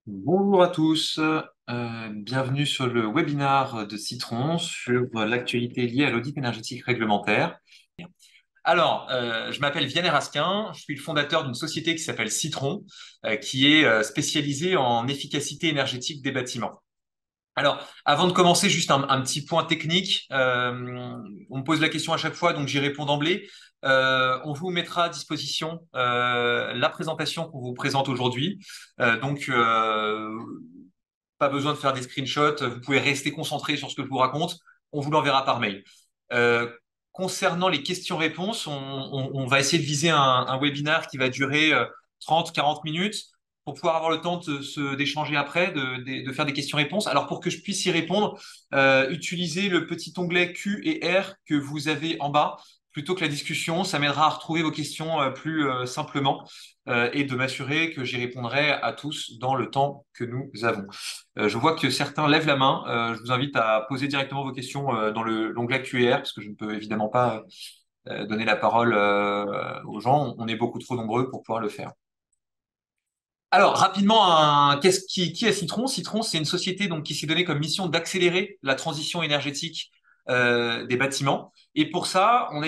Bonjour à tous, bienvenue sur le webinaire de Citron sur l'actualité liée à l'audit énergétique réglementaire. Alors, je m'appelle Vianney Raskin, je suis le fondateur d'une société qui s'appelle Citron, qui est spécialisée en efficacité énergétique des bâtiments. Alors, avant de commencer, juste un petit point technique. On me pose la question à chaque fois, donc j'y réponds d'emblée. On vous mettra à disposition la présentation qu'on vous présente aujourd'hui. Pas besoin de faire des screenshots. Vous pouvez rester concentré sur ce que je vous raconte. On vous l'enverra par mail. Euh, Concernant les questions-réponses, on va essayer de viser un webinaire qui va durer 30-40 minutes pour pouvoir avoir le temps d'échanger après, de faire des questions-réponses. Alors, pour que je puisse y répondre, utilisez le petit onglet Q et R que vous avez en bas plutôt que la discussion. Ça m'aidera à retrouver vos questions plus simplement et de m'assurer que j'y répondrai à tous dans le temps que nous avons. Je vois que certains lèvent la main. Je vous invite à poser directement vos questions dans l'onglet Q&R parce que je ne peux évidemment pas donner la parole aux gens. On est beaucoup trop nombreux pour pouvoir le faire. Alors, rapidement, qui est Citron? Citron, c'est une société donc, qui s'est donnée comme mission d'accélérer la transition énergétique des bâtiments. Et pour ça, on a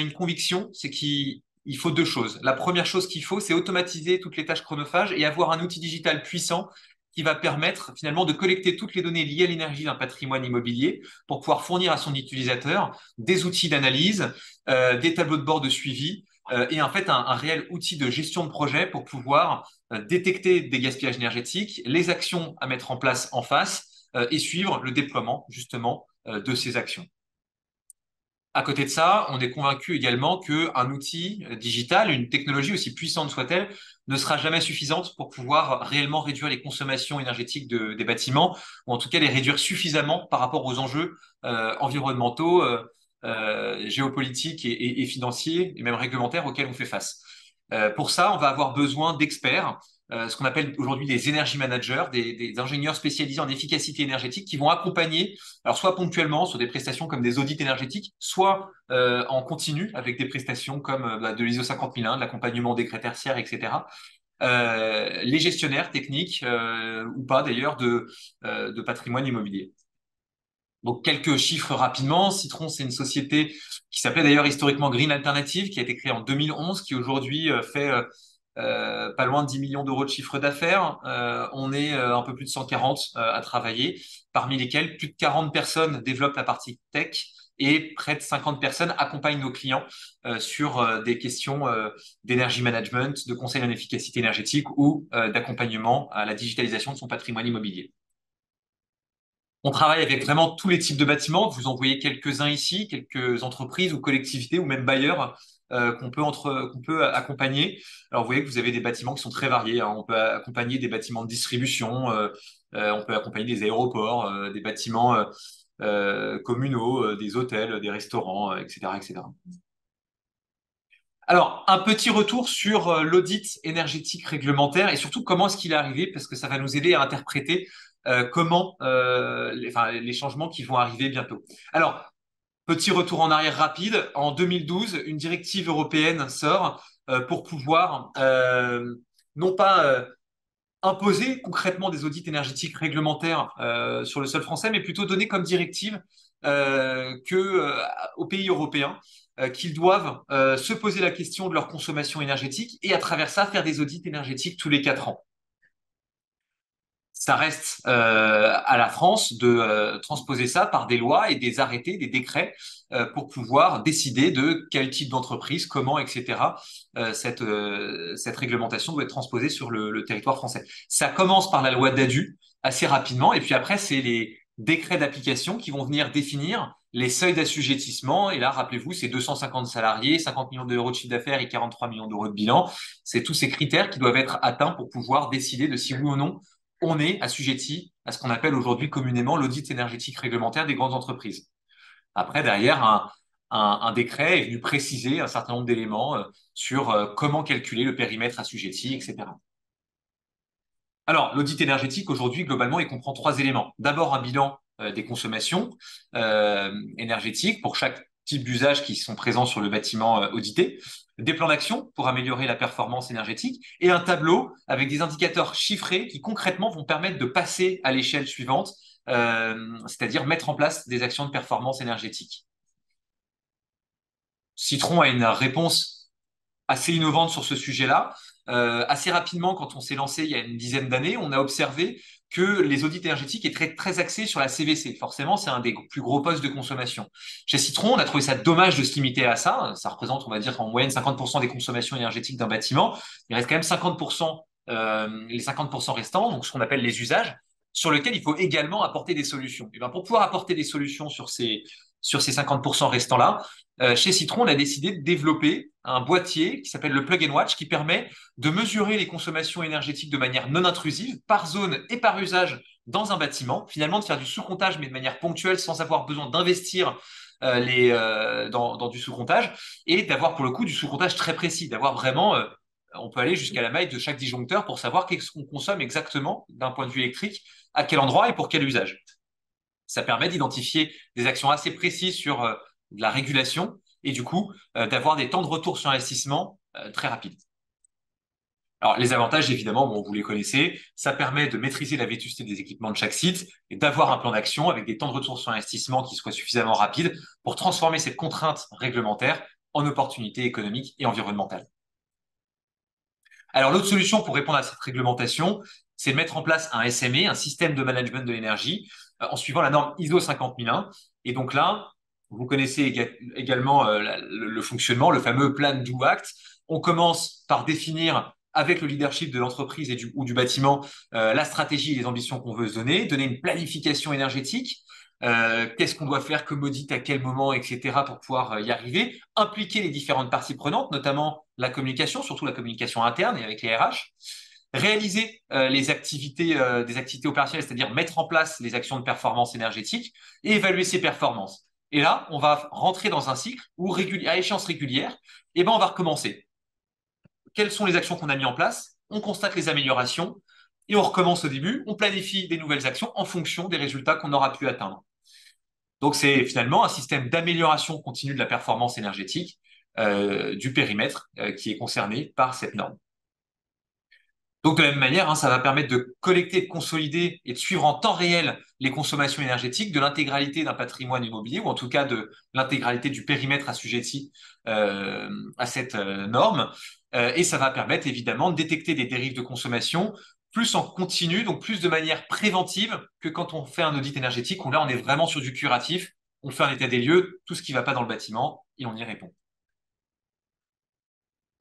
une conviction, c'est qu'il faut deux choses. La première chose qu'il faut, c'est automatiser toutes les tâches chronophages et avoir un outil digital puissant qui va permettre finalement de collecter toutes les données liées à l'énergie d'un patrimoine immobilier pour pouvoir fournir à son utilisateur des outils d'analyse, des tableaux de bord de suivi et en fait un réel outil de gestion de projet pour pouvoir détecter des gaspillages énergétiques, les actions à mettre en place en face et suivre le déploiement justement de ces actions. À côté de ça, on est convaincu également qu'un outil digital, une technologie aussi puissante soit-elle, ne sera jamais suffisante pour pouvoir réellement réduire les consommations énergétiques des bâtiments, ou en tout cas les réduire suffisamment par rapport aux enjeux environnementaux, géopolitiques et financiers, et même réglementaires auxquels on fait face. Pour ça, on va avoir besoin d'experts, ce qu'on appelle aujourd'hui des energy managers, des ingénieurs spécialisés en efficacité énergétique qui vont accompagner, alors soit ponctuellement sur des prestations comme des audits énergétiques, soit en continu avec des prestations comme de l'ISO 50001, de l'accompagnement des décrets tertiaires, etc. Les gestionnaires techniques ou pas d'ailleurs de patrimoine immobilier. Donc quelques chiffres rapidement. Citron, c'est une société qui s'appelait d'ailleurs historiquement Green Alternative, qui a été créée en 2011, qui aujourd'hui fait pas loin de 10 millions d'euros de chiffre d'affaires. On est un peu plus de 140 à travailler, parmi lesquels plus de 40 personnes développent la partie tech et près de 50 personnes accompagnent nos clients sur des questions d'énergie management, de conseil en efficacité énergétique ou d'accompagnement à la digitalisation de son patrimoine immobilier. On travaille avec vraiment tous les types de bâtiments. Vous en voyez quelques-uns ici, quelques entreprises ou collectivités ou même bailleurs qu'on peut accompagner. Alors, vous voyez que vous avez des bâtiments qui sont très variés, hein. On peut accompagner des bâtiments de distribution, on peut accompagner des aéroports, des bâtiments communaux, des hôtels, des restaurants, etc., etc. Alors, un petit retour sur l'audit énergétique réglementaire et surtout comment est-ce qu'il est arrivé, parce que ça va nous aider à interpréter comment les changements qui vont arriver bientôt. Alors, petit retour en arrière rapide. En 2012, une directive européenne sort pour pouvoir non pas imposer concrètement des audits énergétiques réglementaires sur le sol français, mais plutôt donner comme directive aux pays européens qu'ils doivent se poser la question de leur consommation énergétique et à travers ça faire des audits énergétiques tous les 4 ans. Ça reste à la France de transposer ça par des lois et des arrêtés, des décrets pour pouvoir décider de quel type d'entreprise, comment, etc. Cette réglementation doit être transposée sur le territoire français. Ça commence par la loi DADU assez rapidement et puis après, c'est les décrets d'application qui vont venir définir les seuils d'assujettissement. Et là, rappelez-vous, c'est 250 salariés, 50 millions d'euros de chiffre d'affaires et 43 millions d'euros de bilan. C'est tous ces critères qui doivent être atteints pour pouvoir décider de si oui ou non on est assujetti à ce qu'on appelle aujourd'hui communément l'audit énergétique réglementaire des grandes entreprises. Après, derrière, un décret est venu préciser un certain nombre d'éléments sur comment calculer le périmètre assujetti, etc. Alors, l'audit énergétique, aujourd'hui, globalement, il comprend trois éléments. D'abord, un bilan des consommations énergétiques pour chaque types d'usages qui sont présents sur le bâtiment audité, des plans d'action pour améliorer la performance énergétique et un tableau avec des indicateurs chiffrés qui concrètement vont permettre de passer à l'échelle suivante, c'est-à-dire mettre en place des actions de performance énergétique. Citron a une réponse assez innovante sur ce sujet-là. Assez rapidement, quand on s'est lancé il y a une dizaine d'années, on a observé que les audits énergétiques étaient très axés sur la CVC. Forcément, c'est un des plus gros postes de consommation. Chez Citron, on a trouvé ça dommage de se limiter à ça. Ça représente, on va dire, en moyenne 50% des consommations énergétiques d'un bâtiment. Il reste quand même 50%, les 50% restants, donc ce qu'on appelle les usages, sur lesquels il faut également apporter des solutions. Et ben, pour pouvoir apporter des solutions sur ces 50% restants-là, chez Citron, on a décidé de développer un boîtier qui s'appelle le Plug and Watch qui permet de mesurer les consommations énergétiques de manière non intrusive, par zone et par usage dans un bâtiment, finalement de faire du sous-comptage mais de manière ponctuelle sans avoir besoin d'investir dans du sous-comptage et d'avoir pour le coup du sous-comptage très précis, d'avoir vraiment, on peut aller jusqu'à la maille de chaque disjoncteur pour savoir qu'est-ce qu'on consomme exactement d'un point de vue électrique, à quel endroit et pour quel usage. Ça permet d'identifier des actions assez précises sur de la régulation et du coup d'avoir des temps de retour sur investissement très rapides. Alors, les avantages, évidemment, bon, vous les connaissez, ça permet de maîtriser la vétusté des équipements de chaque site et d'avoir un plan d'action avec des temps de retour sur investissement qui soient suffisamment rapides pour transformer cette contrainte réglementaire en opportunité économique et environnementale. Alors, l'autre solution pour répondre à cette réglementation, c'est de mettre en place un SME, un système de management de l'énergie, en suivant la norme ISO 50001. Et donc là, vous connaissez également le fonctionnement, le fameux Plan Do Act. On commence par définir avec le leadership de l'entreprise ou du bâtiment la stratégie et les ambitions qu'on veut se donner une planification énergétique, qu'est-ce qu'on doit faire comme audit, à quel moment, etc., pour pouvoir y arriver, impliquer les différentes parties prenantes, notamment la communication, surtout la communication interne et avec les RH, réaliser des activités opérationnelles, c'est-à-dire mettre en place les actions de performance énergétique et évaluer ses performances. Et là, on va rentrer dans un cycle où, à échéance régulière, eh ben, on va recommencer. Quelles sont les actions qu'on a mis en place? On constate les améliorations et on recommence au début. On planifie des nouvelles actions en fonction des résultats qu'on aura pu atteindre. Donc, c'est finalement un système d'amélioration continue de la performance énergétique du périmètre qui est concerné par cette norme. Donc, de la même manière, ça va permettre de collecter, de consolider et de suivre en temps réel les consommations énergétiques de l'intégralité d'un patrimoine immobilier, ou en tout cas de l'intégralité du périmètre assujetti à cette norme. Et ça va permettre évidemment de détecter des dérives de consommation plus en continu, donc plus de manière préventive que quand on fait un audit énergétique, où là, on est vraiment sur du curatif, on fait un état des lieux, tout ce qui ne va pas dans le bâtiment, et on y répond.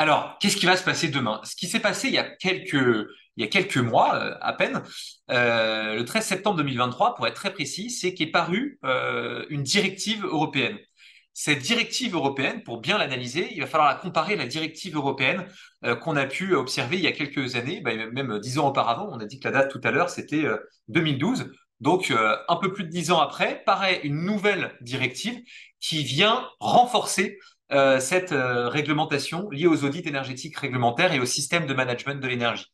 Alors, qu'est-ce qui va se passer demain? Ce qui s'est passé il y a quelques mois à peine, le 13 septembre 2023, pour être très précis, c'est qu'est parue une directive européenne. Cette directive européenne, pour bien l'analyser, il va falloir la comparer à la directive européenne qu'on a pu observer il y a quelques années, même 10 ans auparavant. On a dit que la date tout à l'heure, c'était 2012. Donc, un peu plus de 10 ans après, paraît une nouvelle directive qui vient renforcer cette réglementation liée aux audits énergétiques réglementaires et au système de management de l'énergie.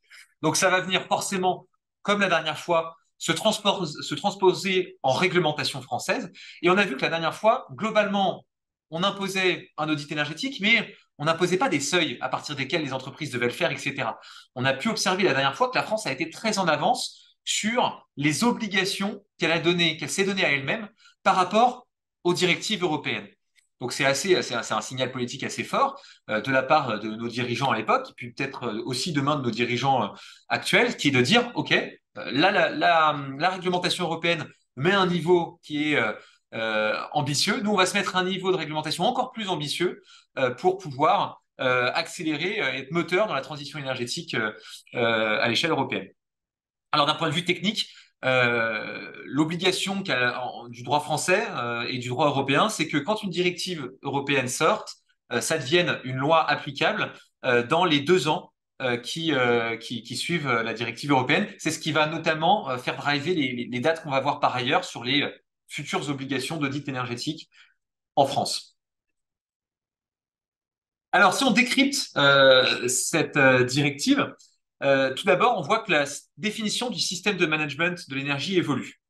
Donc ça va venir forcément, comme la dernière fois, se transposer en réglementation française. Et on a vu que la dernière fois, globalement, on imposait un audit énergétique, mais on n'imposait pas des seuils à partir desquels les entreprises devaient le faire, etc. On a pu observer la dernière fois que la France a été très en avance sur les obligations qu'elle s'est données à elle-même par rapport aux directives européennes. Donc c'est un signal politique assez fort de la part de nos dirigeants à l'époque, et puis peut-être aussi demain de nos dirigeants actuels, qui est de dire, OK, là, la réglementation européenne met un niveau qui est ambitieux. Nous, on va se mettre un niveau de réglementation encore plus ambitieux pour pouvoir accélérer et être moteur dans la transition énergétique à l'échelle européenne. Alors d'un point de vue technique, l'obligation du droit français et du droit européen, c'est que quand une directive européenne sorte, ça devienne une loi applicable dans les 2 ans qui suivent la directive européenne. C'est ce qui va notamment faire driver les dates qu'on va voir par ailleurs sur les futures obligations d'audit énergétique en France. Alors, si on décrypte cette directive, tout d'abord, on voit que la définition du système de management de l'énergie évolue.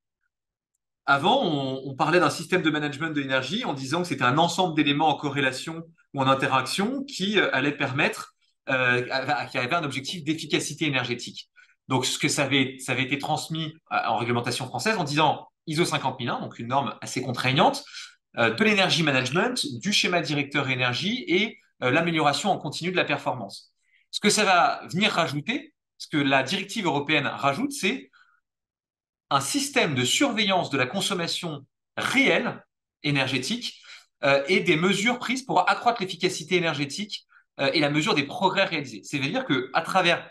Avant, on parlait d'un système de management de l'énergie en disant que c'était un ensemble d'éléments en corrélation ou en interaction qui allait permettre, qui avait un objectif d'efficacité énergétique. Donc, ce que ça avait été transmis en réglementation française en disant ISO 50001, donc une norme assez contraignante, de l'énergie management, du schéma directeur énergie et l'amélioration en continu de la performance. Ce que ça va venir rajouter, ce que la directive européenne rajoute, c'est un système de surveillance de la consommation réelle énergétique et des mesures prises pour accroître l'efficacité énergétique et la mesure des progrès réalisés. C'est-à-dire qu'à travers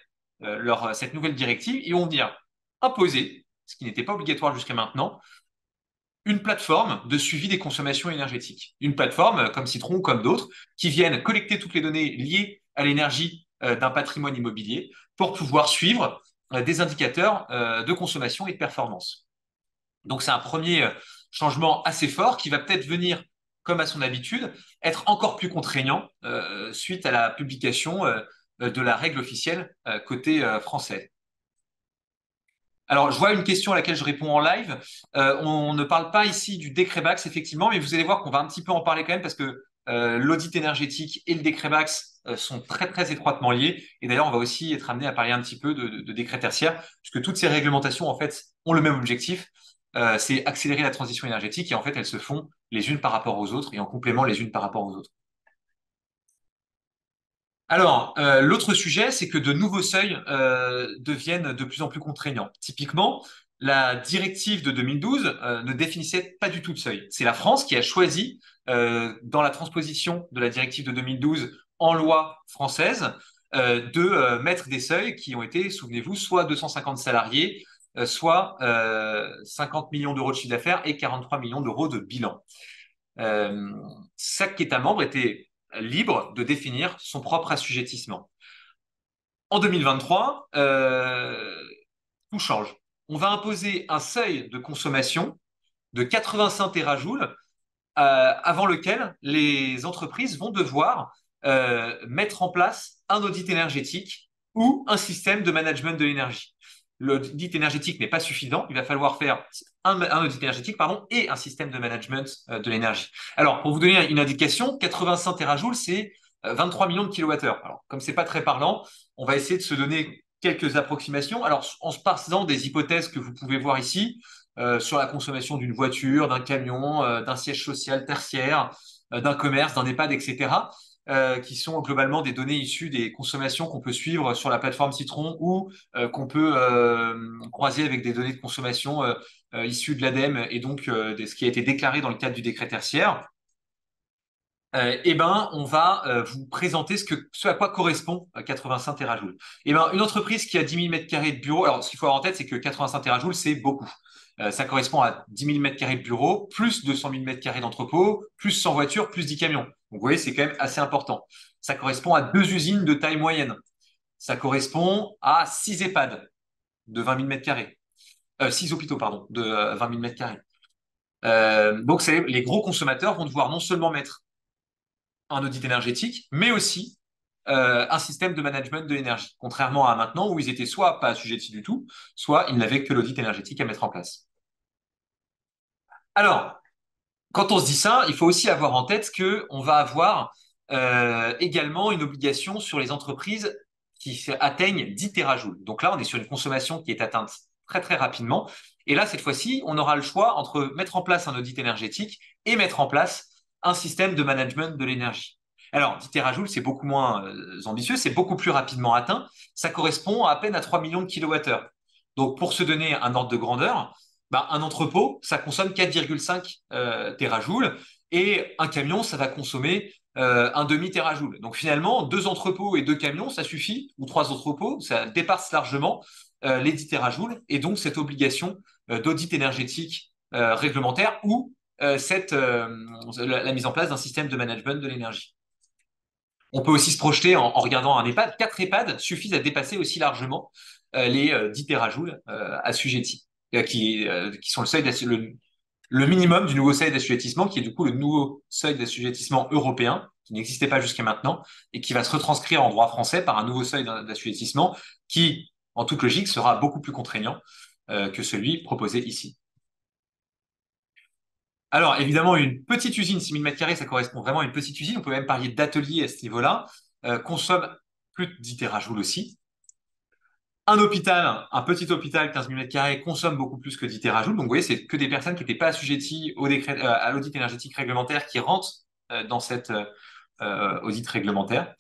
cette nouvelle directive, ils vont venir imposer, ce qui n'était pas obligatoire jusqu'à maintenant, une plateforme de suivi des consommations énergétiques. Une plateforme comme Citron ou comme d'autres qui viennent collecter toutes les données liées à l'énergie d'un patrimoine immobilier pour pouvoir suivre des indicateurs de consommation et de performance. Donc c'est un premier changement assez fort qui va peut-être venir, comme à son habitude, être encore plus contraignant suite à la publication de la règle officielle côté français. Alors, je vois une question à laquelle je réponds en live. On ne parle pas ici du décret Bax, effectivement, mais vous allez voir qu'on va un petit peu en parler quand même parce que l'audit énergétique et le décret Bax sont très, très étroitement liés. Et d'ailleurs, on va aussi être amené à parler un petit peu de décret tertiaire, puisque toutes ces réglementations, en fait, ont le même objectif. C'est accélérer la transition énergétique et en fait, elles se font les unes par rapport aux autres et en complément les unes par rapport aux autres. Alors, l'autre sujet, c'est que de nouveaux seuils deviennent de plus en plus contraignants. Typiquement, la directive de 2012 ne définissait pas du tout de seuil. C'est la France qui a choisi, dans la transposition de la directive de 2012 en loi française, de mettre des seuils qui ont été, souvenez-vous, soit 250 salariés, soit 50 millions d'euros de chiffre d'affaires et 43 millions d'euros de bilan. Chaque État membre était libre de définir son propre assujettissement. En 2023, tout change. On va imposer un seuil de consommation de 85 terajoules avant lequel les entreprises vont devoir mettre en place un audit énergétique ou un système de management de l'énergie. L'audit énergétique n'est pas suffisant, il va falloir faire un audit énergétique pardon, et un système de management de l'énergie. Alors, pour vous donner une indication, 85 terajoules, c'est 23 millions de kilowattheures. Alors, comme c'est pas très parlant, on va essayer de se donner quelques approximations. Alors, en se passant des hypothèses que vous pouvez voir ici, sur la consommation d'une voiture, d'un camion, d'un siège social tertiaire, d'un commerce, d'un EHPAD, etc., qui sont globalement des données issues des consommations qu'on peut suivre sur la plateforme Citron ou qu'on peut croiser avec des données de consommation issues de l'ADEME et donc de ce qui a été déclaré dans le cadre du décret tertiaire. Eh ben, on va vous présenter ce à quoi correspond 85 terajoules. Eh ben, une entreprise qui a 10 000 mètres carrés de bureau, alors ce qu'il faut avoir en tête, c'est que 85 terajoules, c'est beaucoup. Ça correspond à 10 000 mètres carrés de bureau, plus 200 000 mètres carrés d'entrepôt, plus 100 voitures, plus 10 camions. Donc, vous voyez, c'est quand même assez important. Ça correspond à 2 usines de taille moyenne. Ça correspond à 6 EHPAD de 20 000 mètres carrés. 6 hôpitaux, pardon, de 20 000 mètres carrés. Donc, les gros consommateurs vont devoir non seulement mettre un audit énergétique, mais aussi un système de management de l'énergie, contrairement à maintenant où ils étaient soit pas assujettis du tout, soit ils n'avaient que l'audit énergétique à mettre en place. Alors, quand on se dit ça, il faut aussi avoir en tête qu'on va avoir également une obligation sur les entreprises qui atteignent 10 terajoules. Donc là, on est sur une consommation qui est atteinte très très rapidement. Et là, cette fois-ci, on aura le choix entre mettre en place un audit énergétique et mettre en place un système de management de l'énergie. Alors, 10 terajoules, c'est beaucoup moins ambitieux, c'est beaucoup plus rapidement atteint. Ça correspond à peine à 3 millions de kilowattheures. Donc, pour se donner un ordre de grandeur, bah, un entrepôt, ça consomme 4,5 terajoules et un camion, ça va consommer un demi-terajoule. Donc finalement, 2 entrepôts et 2 camions, ça suffit, ou 3 entrepôts, ça dépasse largement les 10 terajoules et donc cette obligation d'audit énergétique réglementaire ou la mise en place d'un système de management de l'énergie. On peut aussi se projeter en regardant un EHPAD. 4 EHPAD suffisent à dépasser aussi largement les 10 terajoules assujettis, qui sont le minimum du nouveau seuil d'assujettissement, qui est du coup le nouveau seuil d'assujettissement européen, qui n'existait pas jusqu'à maintenant, et qui va se retranscrire en droit français par un nouveau seuil d'assujettissement qui, en toute logique, sera beaucoup plus contraignant que celui proposé ici. Alors, évidemment, une petite usine, 6 000 mètres carrés, ça correspond vraiment à une petite usine. On peut même parler d'atelier à ce niveau-là. Consomme plus de 10 TJ aussi. Un hôpital, un petit hôpital, 15 000 mètres carrés, consomme beaucoup plus que 10 TJ. Donc, vous voyez, c'est que des personnes qui n'étaient pas assujetties au décret, à l'audit énergétique réglementaire qui rentrent dans cette audit réglementaire.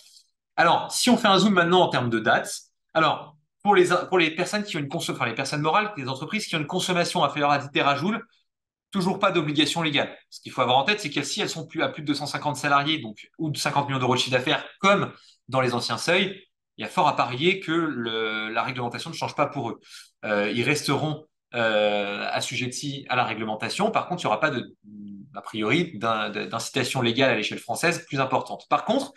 Alors, si on fait un zoom maintenant en termes de dates, alors, pour les personnes qui ont une consommation, enfin, les personnes morales, les entreprises qui ont une consommation inférieure à 10 TJ, toujours pas d'obligation légale. Ce qu'il faut avoir en tête, c'est que si elles sont plus à plus de 250 salariés, donc, ou de 50 millions d'euros de chiffre d'affaires, comme dans les anciens seuils, il y a fort à parier que la réglementation ne change pas pour eux. Ils resteront assujettis à la réglementation. Par contre, il n'y aura pas a priori, d'incitation légale à l'échelle française plus importante. Par contre,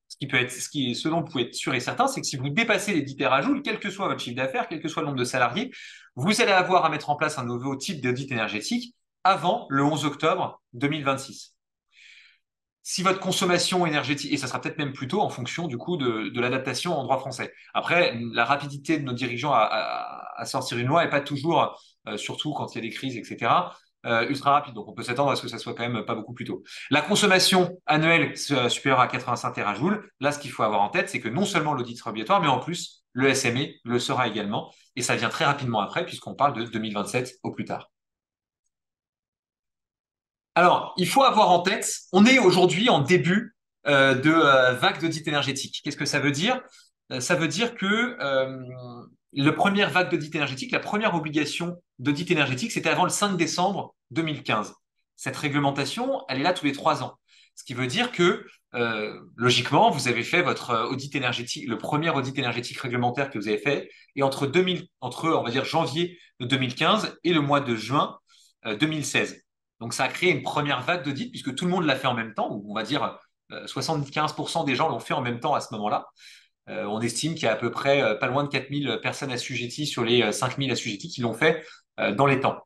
ce dont vous pouvez être sûr et certain, c'est que si vous dépassez les 10 terajoules, quel que soit votre chiffre d'affaires, quel que soit le nombre de salariés, vous allez avoir à mettre en place un nouveau type d'audit énergétique avant le 11 octobre 2026. Si votre consommation énergétique, et ça sera peut-être même plus tôt en fonction du coup de l'adaptation en droit français. Après, la rapidité de nos dirigeants à sortir une loi n'est pas toujours, surtout quand il y a des crises, etc., ultra rapide. Donc on peut s'attendre à ce que ça soit quand même pas beaucoup plus tôt. La consommation annuelle supérieure à 85 terajoules, là ce qu'il faut avoir en tête, c'est que non seulement l'audit sera obligatoire, mais en plus le SME le sera également. Et ça vient très rapidement après, puisqu'on parle de 2027 au plus tard. Alors, il faut avoir en tête, on est aujourd'hui en début de vague d'audit énergétique. Qu'est-ce que ça veut dire? Ça veut dire que la première vague d'audit énergétique, la première obligation d'audit énergétique, c'était avant le 5 décembre 2015. Cette réglementation, elle est là tous les 3 ans. Ce qui veut dire que, logiquement, vous avez fait votre audit énergétique, le premier audit énergétique réglementaire que vous avez fait, et entre, on va dire, janvier de 2015 et le mois de juin 2016. Donc, ça a créé une première vague d'audit puisque tout le monde l'a fait en même temps, ou on va dire 75% des gens l'ont fait en même temps à ce moment-là. On estime qu'il y a à peu près pas loin de 4000 personnes assujetties sur les 5000 assujettis qui l'ont fait dans les temps.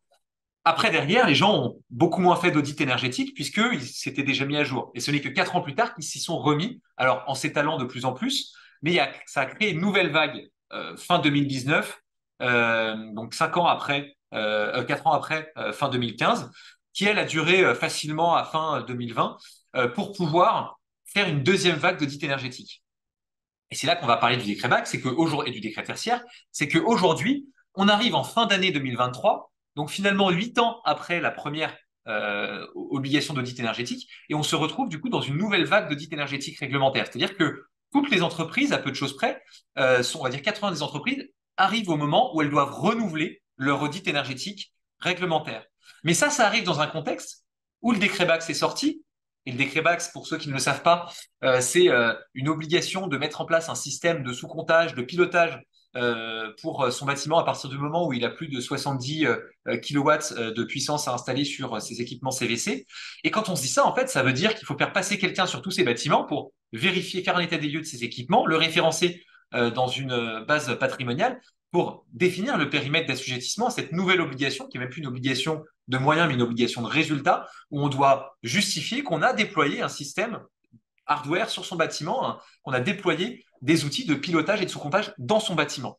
Après, derrière, les gens ont beaucoup moins fait d'audit énergétique puisqu'ils s'étaient déjà mis à jour. Et ce n'est que 4 ans plus tard qu'ils s'y sont remis, alors en s'étalant de plus en plus, mais ça a créé une nouvelle vague fin 2019, donc 5 ans après, 4 ans après fin 2015, qui elle a duré facilement à fin 2020 pour pouvoir faire une deuxième vague d'audit énergétique. Et c'est là qu'on va parler du décret BAC, et du décret tertiaire, c'est qu'aujourd'hui, on arrive en fin d'année 2023, donc finalement 8 ans après la première obligation d'audit énergétique, et on se retrouve du coup dans une nouvelle vague d'audit énergétique réglementaire. C'est-à-dire que toutes les entreprises, à peu de choses près, on va dire 80 des entreprises, arrivent au moment où elles doivent renouveler leur audit énergétique réglementaire. Mais ça arrive dans un contexte où le décret BAC s'est sorti, et le décret BAC, pour ceux qui ne le savent pas, c'est une obligation de mettre en place un système de sous-comptage, de pilotage pour son bâtiment à partir du moment où il a plus de 70 kilowatts de puissance à installer sur ses équipements CVC. Et quand on se dit ça, en fait, ça veut dire qu'il faut faire passer quelqu'un sur tous ces bâtiments pour vérifier, faire un état des lieux de ces équipements, le référencer dans une base patrimoniale pour définir le périmètre d'assujettissement à cette nouvelle obligation, qui est même plus une obligation de moyens, mais une obligation de résultat, où on doit justifier qu'on a déployé un système hardware sur son bâtiment, hein, qu'on a déployé des outils de pilotage et de sous-comptage dans son bâtiment.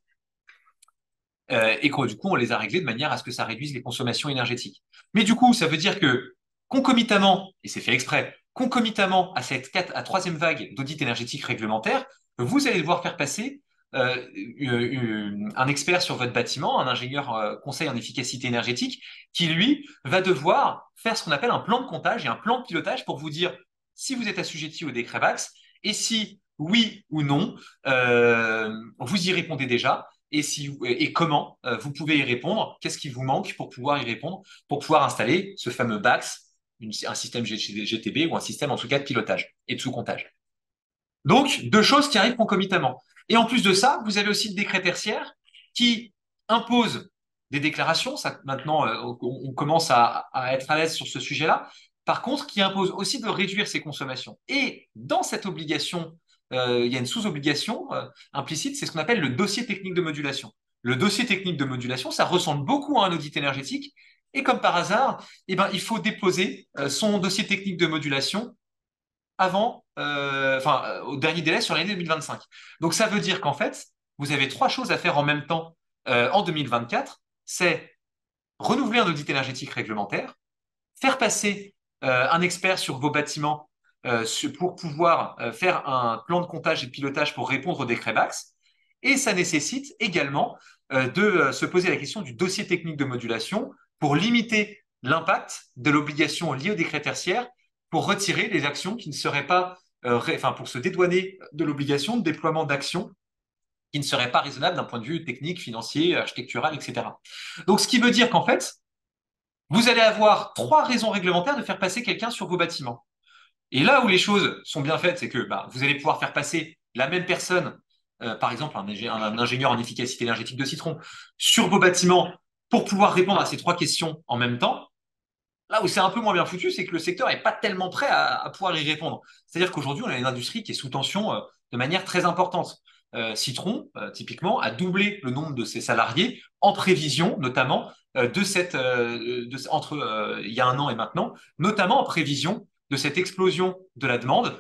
Et que du coup, on les a réglés de manière à ce que ça réduise les consommations énergétiques. Mais du coup, ça veut dire que concomitamment, et c'est fait exprès, concomitamment à cette troisième vague d'audit énergétique réglementaire, vous allez devoir faire passer un expert sur votre bâtiment, un ingénieur conseil en efficacité énergétique, qui lui va devoir faire ce qu'on appelle un plan de comptage et un plan de pilotage pour vous dire si vous êtes assujetti au décret VAX et si oui ou non, vous y répondez déjà et comment vous pouvez y répondre, qu'est-ce qui vous manque pour pouvoir y répondre, pour pouvoir installer ce fameux BAX, un système GTB ou un système en tout cas de pilotage et de sous-comptage. Donc, deux choses qui arrivent concomitamment. Et en plus de ça, vous avez aussi le décret tertiaire qui impose des déclarations. Ça, maintenant, on commence à être à l'aise sur ce sujet-là. Par contre, qui impose aussi de réduire ses consommations. Et dans cette obligation, il y a une sous-obligation implicite, c'est ce qu'on appelle le dossier technique de modulation. Le dossier technique de modulation, ça ressemble beaucoup à un audit énergétique. Et comme par hasard, eh ben, il faut déposer son dossier technique de modulation au dernier délai sur l'année 2025. Donc ça veut dire qu'en fait, vous avez trois choses à faire en même temps en 2024. C'est renouveler un audit énergétique réglementaire, faire passer un expert sur vos bâtiments pour pouvoir faire un plan de comptage et de pilotage pour répondre au décret BAX. Et ça nécessite également de se poser la question du dossier technique de modulation pour limiter l'impact de l'obligation liée au décret tertiaire pour retirer les actions qui ne seraient pas, enfin pour se dédouaner de l'obligation de déploiement d'actions qui ne seraient pas raisonnables d'un point de vue technique, financier, architectural, etc. Donc ce qui veut dire qu'en fait, vous allez avoir trois raisons réglementaires de faire passer quelqu'un sur vos bâtiments. Et là où les choses sont bien faites, c'est que vous allez pouvoir faire passer la même personne, par exemple un ingénieur en efficacité énergétique de Citron, sur vos bâtiments pour pouvoir répondre à ces trois questions en même temps. Là où c'est un peu moins bien foutu, c'est que le secteur n'est pas tellement prêt à pouvoir y répondre. C'est-à-dire qu'aujourd'hui, on a une industrie qui est sous tension de manière très importante. Citron, typiquement, a doublé le nombre de ses salariés en prévision, notamment, entre il y a un an et maintenant, notamment en prévision de cette explosion de la demande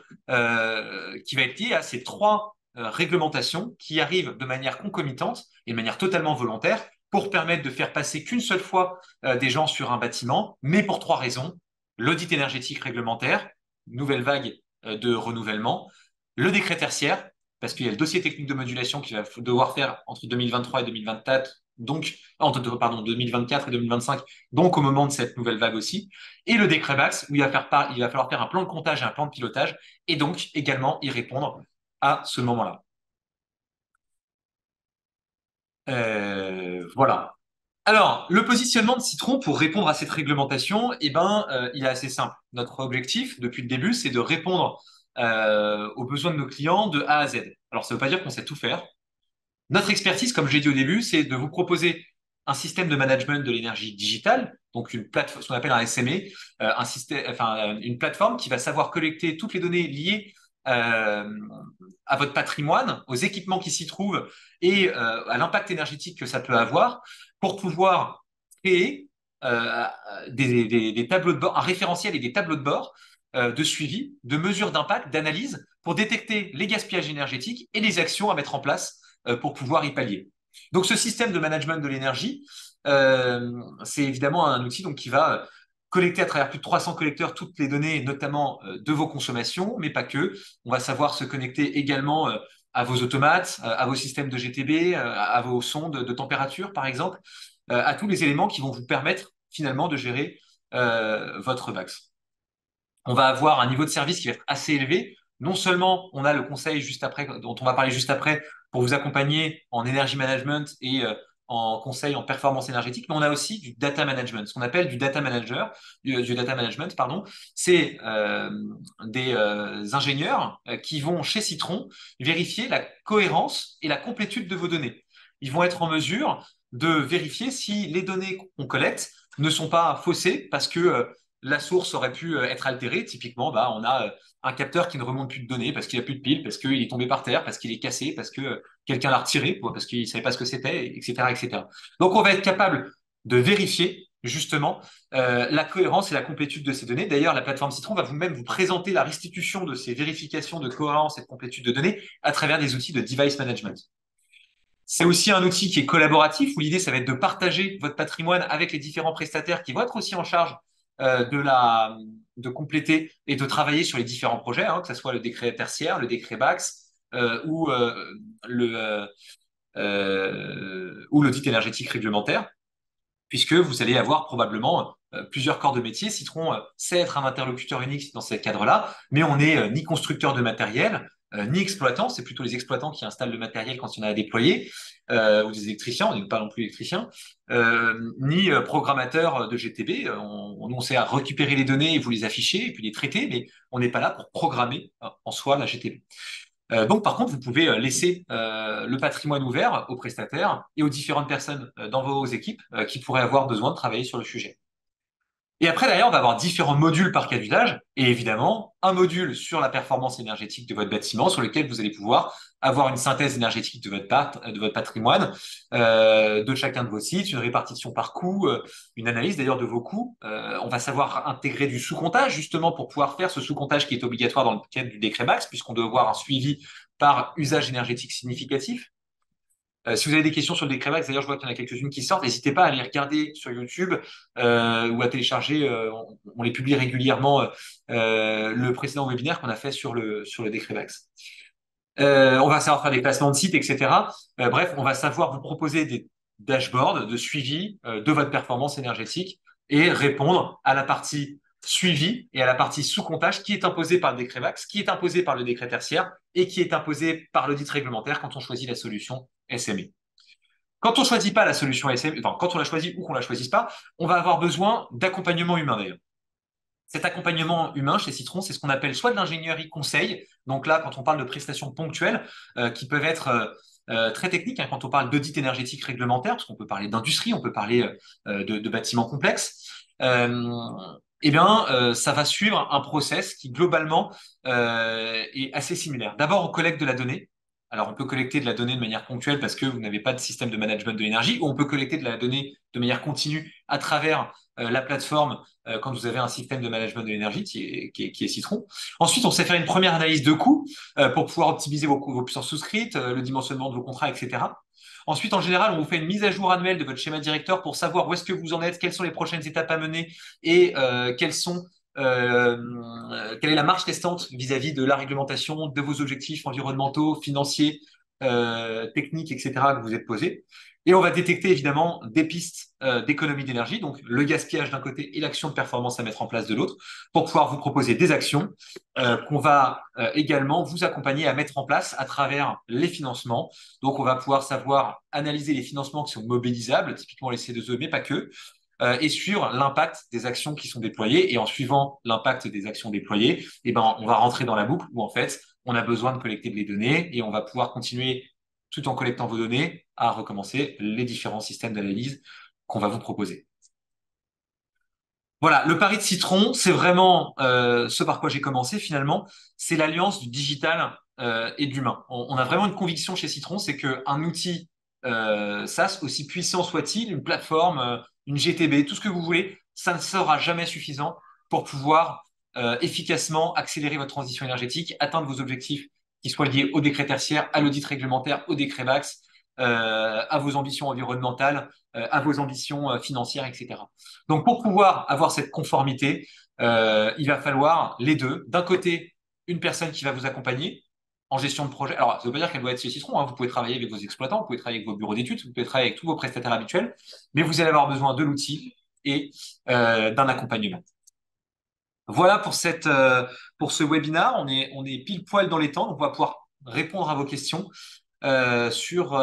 qui va être liée à ces trois réglementations qui arrivent de manière concomitante et de manière totalement volontaire pour permettre de faire passer qu'une seule fois des gens sur un bâtiment, mais pour trois raisons. L'audit énergétique réglementaire, nouvelle vague de renouvellement, le décret tertiaire, parce qu'il y a le dossier technique de modulation qu'il va devoir faire entre 2023 et 2024, donc, pardon, 2024 et 2025, donc au moment de cette nouvelle vague aussi, et le décret BAX, où il va falloir faire un plan de comptage et un plan de pilotage, et donc également y répondre à ce moment-là. Voilà. Alors, le positionnement de Citron pour répondre à cette réglementation, il est assez simple. Notre objectif, depuis le début, c'est de répondre aux besoins de nos clients de A à Z. Alors, ça ne veut pas dire qu'on sait tout faire. Notre expertise, comme je l'ai dit au début, c'est de vous proposer un système de management de l'énergie digitale, donc une plateforme, ce qu'on appelle un SME, une plateforme qui va savoir collecter toutes les données liées à votre patrimoine, aux équipements qui s'y trouvent et à l'impact énergétique que ça peut avoir pour pouvoir créer des tableaux de bord, un référentiel et des tableaux de bord de suivi, de mesures d'impact, d'analyse pour détecter les gaspillages énergétiques et les actions à mettre en place pour pouvoir y pallier. Donc ce système de management de l'énergie, c'est évidemment un outil donc, qui va collecter à travers plus de 300 collecteurs toutes les données, notamment de vos consommations, mais pas que. On va savoir se connecter également à vos automates, à vos systèmes de GTB, à vos sondes de température, par exemple, à tous les éléments qui vont vous permettre finalement de gérer votre VAX. On va avoir un niveau de service qui va être assez élevé. Non seulement on a le conseil juste après, dont on va parler juste après, pour vous accompagner en energy management et en conseil en performance énergétique, mais on a aussi du data management, ce qu'on appelle du data manager, du data management, pardon. C'est des ingénieurs qui vont chez Citron vérifier la cohérence et la complétude de vos données. Ils vont être en mesure de vérifier si les données qu'on collecte ne sont pas faussées parce que la source aurait pu être altérée. Typiquement, on a un capteur qui ne remonte plus de données parce qu'il n'y a plus de pile, parce qu'il est tombé par terre, parce qu'il est cassé, parce que quelqu'un l'a retiré, parce qu'il ne savait pas ce que c'était, etc., etc. Donc, on va être capable de vérifier justement la cohérence et la complétude de ces données. D'ailleurs, la plateforme Citron va vous-même vous présenter la restitution de ces vérifications de cohérence et de complétude de données à travers des outils de device management. C'est aussi un outil qui est collaboratif, où l'idée, ça va être de partager votre patrimoine avec les différents prestataires qui vont être aussi en charge de compléter et de travailler sur les différents projets, que ce soit le décret tertiaire, le décret BAX ou l'audit énergétique réglementaire, puisque vous allez avoir probablement plusieurs corps de métier. Citron sait être un interlocuteur unique dans ces cadres-là, mais on n'est ni constructeur de matériel, ni exploitant, c'est plutôt les exploitants qui installent le matériel quand il y en a à déployer, ou des électriciens, on n'est pas non plus électricien, ni programmateur de GTB. On sait à récupérer les données et vous les afficher et puis les traiter, mais on n'est pas là pour programmer en soi la GTB. Donc, par contre, vous pouvez laisser le patrimoine ouvert aux prestataires et aux différentes personnes dans vos équipes qui pourraient avoir besoin de travailler sur le sujet. Et après, derrière, on va avoir différents modules par cas d'usage et évidemment, un module sur la performance énergétique de votre bâtiment sur lequel vous allez pouvoir avoir une synthèse énergétique de votre patrimoine, de chacun de vos sites, une répartition par coût, une analyse d'ailleurs de vos coûts. On va savoir intégrer du sous-comptage justement pour pouvoir faire ce sous-comptage qui est obligatoire dans le cadre du décret BAX puisqu'on doit avoir un suivi par usage énergétique significatif. Si vous avez des questions sur le décret Max, d'ailleurs, je vois qu'il y en a quelques-unes qui sortent, n'hésitez pas à les regarder sur YouTube ou à télécharger. On les publie régulièrement, le précédent webinaire qu'on a fait sur le décret Max. On va savoir faire des placements de sites, etc. Bref, on va savoir vous proposer des dashboards de suivi de votre performance énergétique et répondre à la partie suivi et à la partie sous-comptage qui est imposée par le décret Max, qui est imposée par le décret tertiaire et qui est imposée par l'audit réglementaire quand on choisit la solution SME. Quand on choisit pas la solution SME, enfin, quand on la choisit ou qu'on la choisisse pas, on va avoir besoin d'accompagnement humain d'ailleurs. Cet accompagnement humain chez Citron, c'est ce qu'on appelle soit de l'ingénierie conseil. Donc là, quand on parle de prestations ponctuelles, qui peuvent être très techniques, hein, quand on parle d'audit énergétique réglementaire, parce qu'on peut parler d'industrie, on peut parler de bâtiments complexes, ça va suivre un process qui globalement est assez similaire. D'abord, on collecte de la donnée. Alors, on peut collecter de la donnée de manière ponctuelle parce que vous n'avez pas de système de management de l'énergie, ou on peut collecter de la donnée de manière continue à travers la plateforme quand vous avez un système de management de l'énergie qui est Citron. Ensuite, on sait faire une première analyse de coûts pour pouvoir optimiser vos puissances souscrites, le dimensionnement de vos contrats, etc. Ensuite, en général, on vous fait une mise à jour annuelle de votre schéma directeur pour savoir où est-ce que vous en êtes, quelles sont les prochaines étapes à mener et quelle est la marche restante vis-à-vis de la réglementation, de vos objectifs environnementaux, financiers, techniques, etc. que vous êtes posés. Et on va détecter évidemment des pistes d'économie d'énergie, donc le gaspillage d'un côté et l'action de performance à mettre en place de l'autre, pour pouvoir vous proposer des actions qu'on va également vous accompagner à mettre en place à travers les financements. Donc on va pouvoir savoir analyser les financements qui sont mobilisables, typiquement les C2E, mais pas que, et suivre l'impact des actions qui sont déployées. Et en suivant l'impact des actions déployées, on va rentrer dans la boucle où en fait on a besoin de collecter des données et on va pouvoir continuer tout en collectant vos données, à recommencer les différents systèmes d'analyse qu'on va vous proposer. Voilà, le pari de Citron, c'est vraiment ce par quoi j'ai commencé finalement, c'est l'alliance du digital et de l'humain. On a vraiment une conviction chez Citron, c'est qu'un outil SaaS, aussi puissant soit-il, une plateforme, une GTB, tout ce que vous voulez, ça ne sera jamais suffisant pour pouvoir efficacement accélérer votre transition énergétique, atteindre vos objectifs qui soient liés au décret tertiaire, à l'audit réglementaire, au décret Max, à vos ambitions environnementales, à vos ambitions financières, etc. Donc, pour pouvoir avoir cette conformité, il va falloir les deux. D'un côté, une personne qui va vous accompagner en gestion de projet. Alors, ça ne veut pas dire qu'elle doit être chez Citron, hein. Vous pouvez travailler avec vos exploitants, vous pouvez travailler avec vos bureaux d'études, vous pouvez travailler avec tous vos prestataires habituels, mais vous allez avoir besoin de l'outil et d'un accompagnement. Voilà pour ce webinaire. On est pile poil dans les temps, donc on va pouvoir répondre à vos questions sur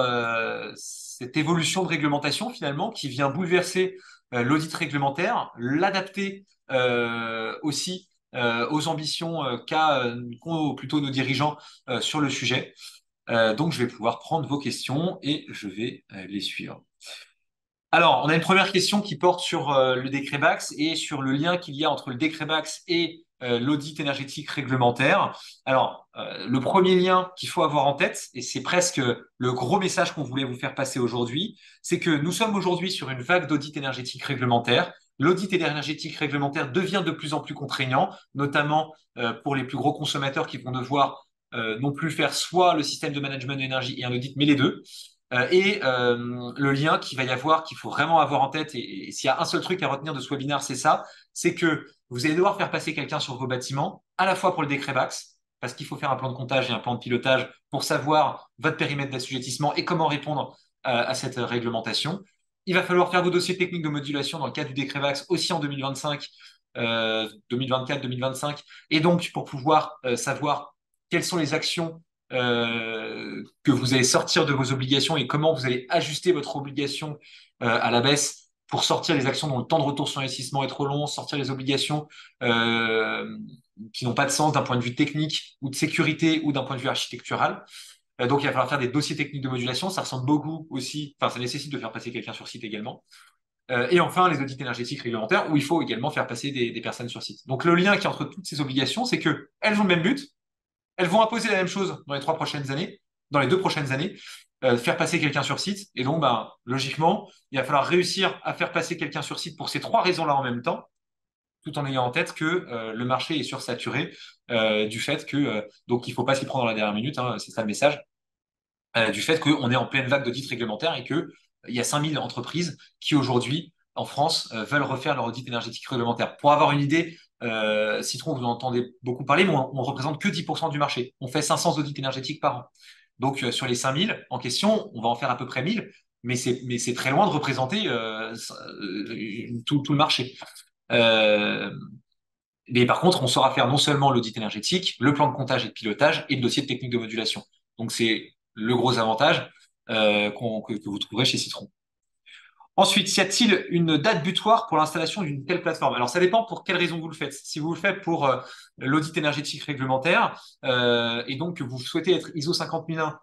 cette évolution de réglementation finalement qui vient bouleverser l'audit réglementaire, l'adapter aussi aux ambitions qu'ont plutôt nos dirigeants sur le sujet. Donc, je vais pouvoir prendre vos questions et je vais les suivre. Alors, on a une première question qui porte sur le décret Bax et sur le lien qu'il y a entre le décret Bax et l'audit énergétique réglementaire. Alors, le premier lien qu'il faut avoir en tête, et c'est presque le gros message qu'on voulait vous faire passer aujourd'hui, c'est que nous sommes aujourd'hui sur une vague d'audit énergétique réglementaire. L'audit énergétique réglementaire devient de plus en plus contraignant, notamment pour les plus gros consommateurs qui vont devoir non plus faire soit le système de management de l'énergie et un audit, mais les deux. Le lien qu'il va y avoir, qu'il faut vraiment avoir en tête, et s'il y a un seul truc à retenir de ce webinaire, c'est ça, c'est que vous allez devoir faire passer quelqu'un sur vos bâtiments, à la fois pour le décret Bax, parce qu'il faut faire un plan de comptage et un plan de pilotage pour savoir votre périmètre d'assujettissement et comment répondre à cette réglementation. Il va falloir faire vos dossiers techniques de modulation dans le cadre du décret Bax aussi en 2025, 2024, 2025, et donc pour pouvoir savoir quelles sont les actions que vous allez sortir de vos obligations et comment vous allez ajuster votre obligation à la baisse pour sortir les actions dont le temps de retour sur investissement est trop long, sortir les obligations qui n'ont pas de sens d'un point de vue technique ou de sécurité ou d'un point de vue architectural. Donc, il va falloir faire des dossiers techniques de modulation. Ça ressemble beaucoup aussi, enfin, ça nécessite de faire passer quelqu'un sur site également. Et enfin, les audits énergétiques réglementaires où il faut également faire passer des personnes sur site. Donc, le lien qui est entre toutes ces obligations, c'est que elles ont le même but, elles vont imposer la même chose dans les 3 prochaines années, dans les 2 prochaines années, faire passer quelqu'un sur site. Et donc, logiquement, il va falloir réussir à faire passer quelqu'un sur site pour ces 3 raisons-là en même temps, tout en ayant en tête que le marché est sursaturé du fait que donc il faut pas s'y prendre dans la dernière minute, hein, c'est ça le message. du fait qu'on est en pleine vague d'audit réglementaire et que il y a 5000 entreprises qui aujourd'hui, en France, veulent refaire leur audit énergétique réglementaire. Pour avoir une idée, Citron, vous en entendez beaucoup parler, mais on représente que 10% du marché. On fait 500 audits énergétiques par an. Donc, sur les 5000 en question, on va en faire à peu près 1000, mais c'est très loin de représenter tout le marché. Euh, mais par contre, on saura faire non seulement l'audit énergétique, le plan de comptage et de pilotage et le dossier de technique de modulation. Donc, c'est le gros avantage que vous trouverez chez Citron. Ensuite, y a-t-il une date butoir pour l'installation d'une telle plateforme? Alors, ça dépend pour quelle raison vous le faites. Si vous le faites pour l'audit énergétique réglementaire et donc que vous souhaitez être ISO 50001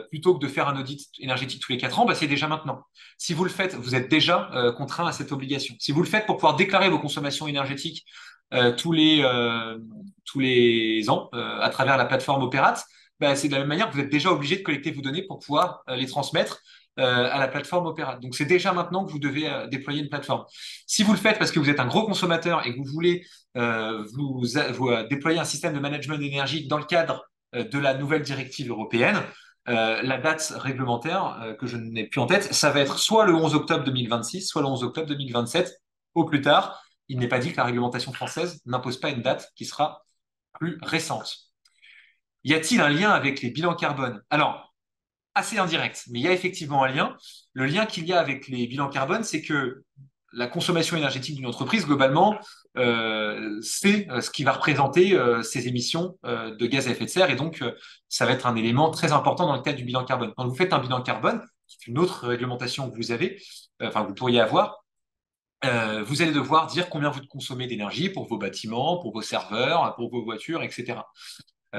plutôt que de faire un audit énergétique tous les 4 ans, bah, c'est déjà maintenant. Si vous le faites, vous êtes déjà contraint à cette obligation. Si vous le faites pour pouvoir déclarer vos consommations énergétiques tous les ans à travers la plateforme Opérate, bah, c'est de la même manière que vous êtes déjà obligé de collecter vos données pour pouvoir les transmettre à la plateforme Opérate. Donc c'est déjà maintenant que vous devez déployer une plateforme. Si vous le faites parce que vous êtes un gros consommateur et que vous voulez déployer un système de management d'énergie dans le cadre de la nouvelle directive européenne, la date réglementaire que je n'ai plus en tête, ça va être soit le 11 octobre 2026, soit le 11 octobre 2027, au plus tard. Il n'est pas dit que la réglementation française n'impose pas une date qui sera plus récente. Y a-t-il un lien avec les bilans carbone? Alors, assez indirect, mais il y a effectivement un lien. Le lien qu'il y a avec les bilans carbone, c'est que la consommation énergétique d'une entreprise, globalement, c'est ce qui va représenter ses émissions de gaz à effet de serre. Et donc, ça va être un élément très important dans le cadre du bilan carbone. Quand vous faites un bilan carbone, c'est une autre réglementation que vous avez, enfin, vous pourriez avoir, vous allez devoir dire combien vous consommez d'énergie pour vos bâtiments, pour vos serveurs, pour vos voitures, etc.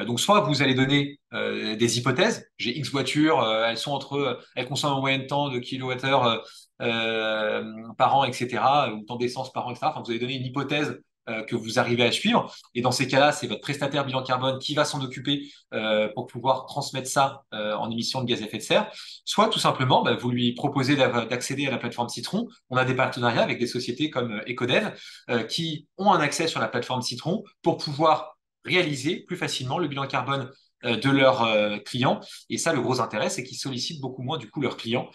Donc soit vous allez donner des hypothèses. J'ai X voitures, elles consomment en moyenne tant de kilowattheures par an, etc. Ou tant d'essence par an, etc. Enfin, vous allez donner une hypothèse que vous arrivez à suivre. Et dans ces cas-là, c'est votre prestataire bilan carbone qui va s'en occuper pour pouvoir transmettre ça en émissions de gaz à effet de serre. Soit tout simplement, bah, vous lui proposez d'accéder à la plateforme Citron. On a des partenariats avec des sociétés comme Ecodev qui ont un accès sur la plateforme Citron pour pouvoir réaliser plus facilement le bilan carbone de leurs clients. Et ça, le gros intérêt, c'est qu'ils sollicitent beaucoup moins du coup leurs clients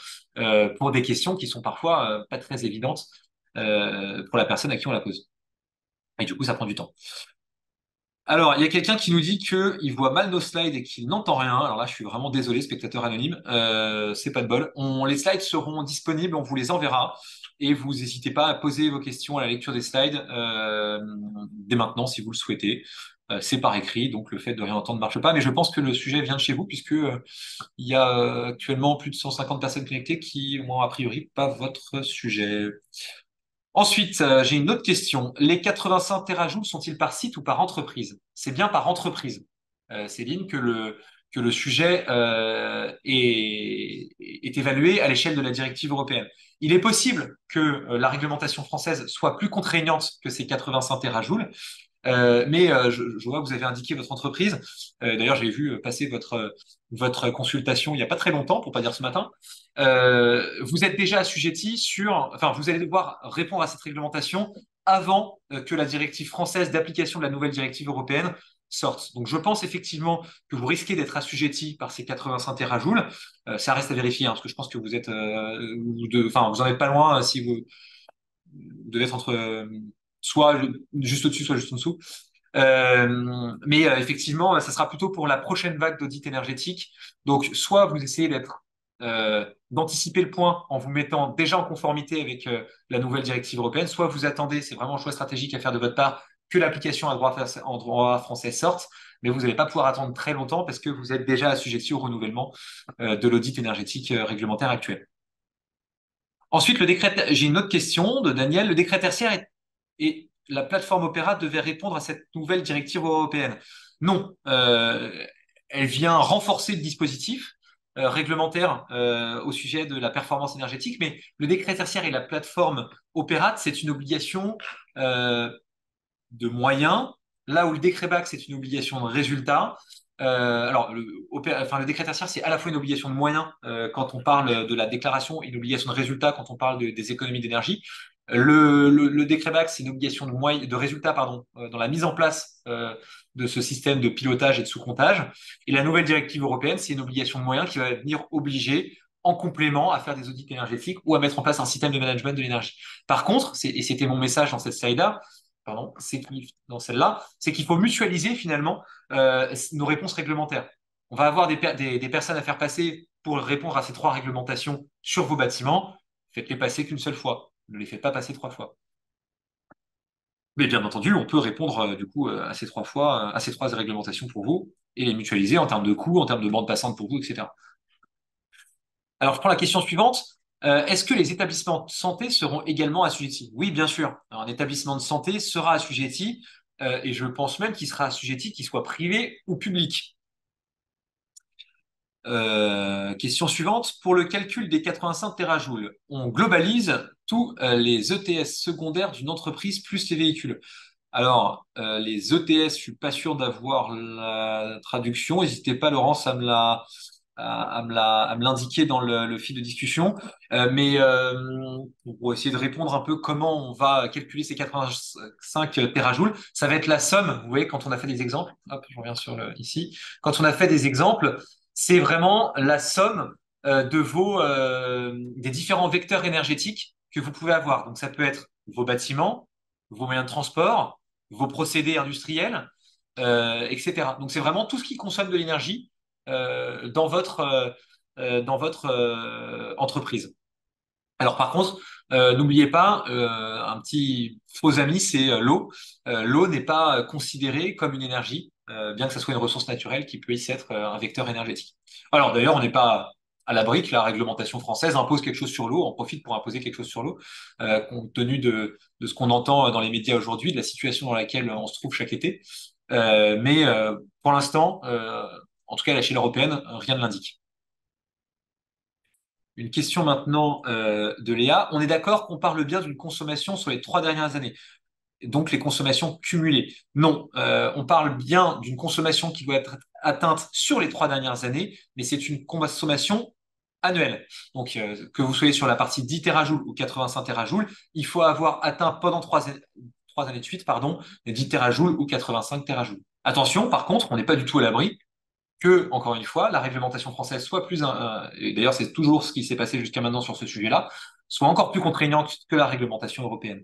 pour des questions qui sont parfois pas très évidentes pour la personne à qui on la pose. Et du coup, ça prend du temps. Alors, il y a quelqu'un qui nous dit qu'il voit mal nos slides et qu'il n'entend rien. Alors là, je suis vraiment désolé, spectateur anonyme. C'est pas de bol. Les slides seront disponibles, on vous les enverra. Et vous n'hésitez pas à poser vos questions à la lecture des slides dès maintenant, si vous le souhaitez. C'est par écrit, donc le fait de rien entendre ne marche pas. Mais je pense que le sujet vient de chez vous, puisque il y a actuellement plus de 150 personnes connectées qui ont a priori pas votre sujet. Ensuite, j'ai une autre question. Les 85 terajoules sont-ils par site ou par entreprise? C'est bien par entreprise, Céline, que le sujet est évalué à l'échelle de la directive européenne. Il est possible que la réglementation française soit plus contraignante que ces 85 terajoules, mais je vois que vous avez indiqué votre entreprise. D'ailleurs, j'ai vu passer votre consultation il n'y a pas très longtemps, pour pas dire ce matin. Vous êtes déjà assujetti enfin, vous allez devoir répondre à cette réglementation avant que la directive française d'application de la nouvelle directive européenne sorte. Donc, je pense effectivement que vous risquez d'être assujetti par ces 85 terajoules. Ça reste à vérifier, hein, parce que je pense que vous êtes, enfin, vous en êtes pas loin si vous devez être entre soit juste au-dessus, soit juste en dessous. Mais effectivement, ça sera plutôt pour la prochaine vague d'audit énergétique. Donc, soit vous essayez d'anticiper le point en vous mettant déjà en conformité avec la nouvelle directive européenne, soit vous attendez, c'est vraiment un choix stratégique à faire de votre part, que l'application en droit français sorte, mais vous n'allez pas pouvoir attendre très longtemps parce que vous êtes déjà assujetti au renouvellement de l'audit énergétique réglementaire actuel. Ensuite, j'ai une autre question de Daniel. Le décret tertiaire et la plateforme Opéra devait répondre à cette nouvelle directive européenne. Non, elle vient renforcer le dispositif réglementaire au sujet de la performance énergétique, mais le décret tertiaire et la plateforme Opéra, c'est une obligation euh, de moyens, là où le décret BAC, c'est une obligation de résultat. Alors, le décret tertiaire, c'est à la fois une obligation de moyens quand on parle de la déclaration et une obligation de résultat quand on parle des économies d'énergie. Le décret BAC, c'est une obligation de résultat pardon, dans la mise en place de ce système de pilotage et de sous-comptage. Et la nouvelle directive européenne, c'est une obligation de moyens qui va venir obliger en complément à faire des audits énergétiques ou à mettre en place un système de management de l'énergie. Par contre, et c'était mon message dans cette slide-là, pardon, dans celle-là, c'est qu'il faut mutualiser finalement nos réponses réglementaires. On va avoir des personnes à faire passer pour répondre à ces trois réglementations sur vos bâtiments. Faites-les passer qu'une seule fois. Ne les faites pas passer trois fois. Mais bien entendu, on peut répondre du coup à ces trois fois, à ces trois réglementations pour vous et les mutualiser en termes de coûts, en termes de bande passante pour vous, etc. Alors, je prends la question suivante. Est-ce que les établissements de santé seront également assujettis? Oui, bien sûr. Alors, un établissement de santé sera assujetti et je pense même qu'il sera assujetti, qu'il soit privé ou public. Question suivante. Pour le calcul des 85 terajoules, on globalise tous les ETS secondaires d'une entreprise plus les véhicules. Alors, les ETS, je suis pas sûr d'avoir la traduction. N'hésitez pas, Laurence, à me l'indiquer dans le fil de discussion. Pour essayer de répondre un peu comment on va calculer ces 85 terajoules, ça va être la somme. Vous voyez, quand on a fait des exemples, hop, je reviens sur ici. Quand on a fait des exemples, c'est vraiment la somme des différents vecteurs énergétiques que vous pouvez avoir. Donc, ça peut être vos bâtiments, vos moyens de transport, vos procédés industriels, etc. Donc, c'est vraiment tout ce qui consomme de l'énergie dans votre entreprise. Alors par contre, n'oubliez pas, un petit faux ami, c'est l'eau. L'eau n'est pas considérée comme une énergie, bien que ce soit une ressource naturelle qui puisse être un vecteur énergétique. Alors d'ailleurs, on n'est pas à l'abri que la réglementation française impose quelque chose sur l'eau, on profite pour imposer quelque chose sur l'eau, compte tenu de ce qu'on entend dans les médias aujourd'hui, de la situation dans laquelle on se trouve chaque été. Pour l'instant, en tout cas à l'échelle européenne, rien ne l'indique. Une question maintenant de Léa. On est d'accord qu'on parle bien d'une consommation sur les 3 dernières années, donc les consommations cumulées. Non, on parle bien d'une consommation qui doit être atteinte sur les 3 dernières années, mais c'est une consommation annuelle. Donc, que vous soyez sur la partie 10 terajoules ou 85 terajoules, il faut avoir atteint pendant 3 années de suite, pardon, les 10 terajoules ou 85 terajoules. Attention, par contre, on n'est pas du tout à l'abri que, encore une fois, la réglementation française soit plus, et d'ailleurs c'est toujours ce qui s'est passé jusqu'à maintenant sur ce sujet-là, soit encore plus contraignante que la réglementation européenne.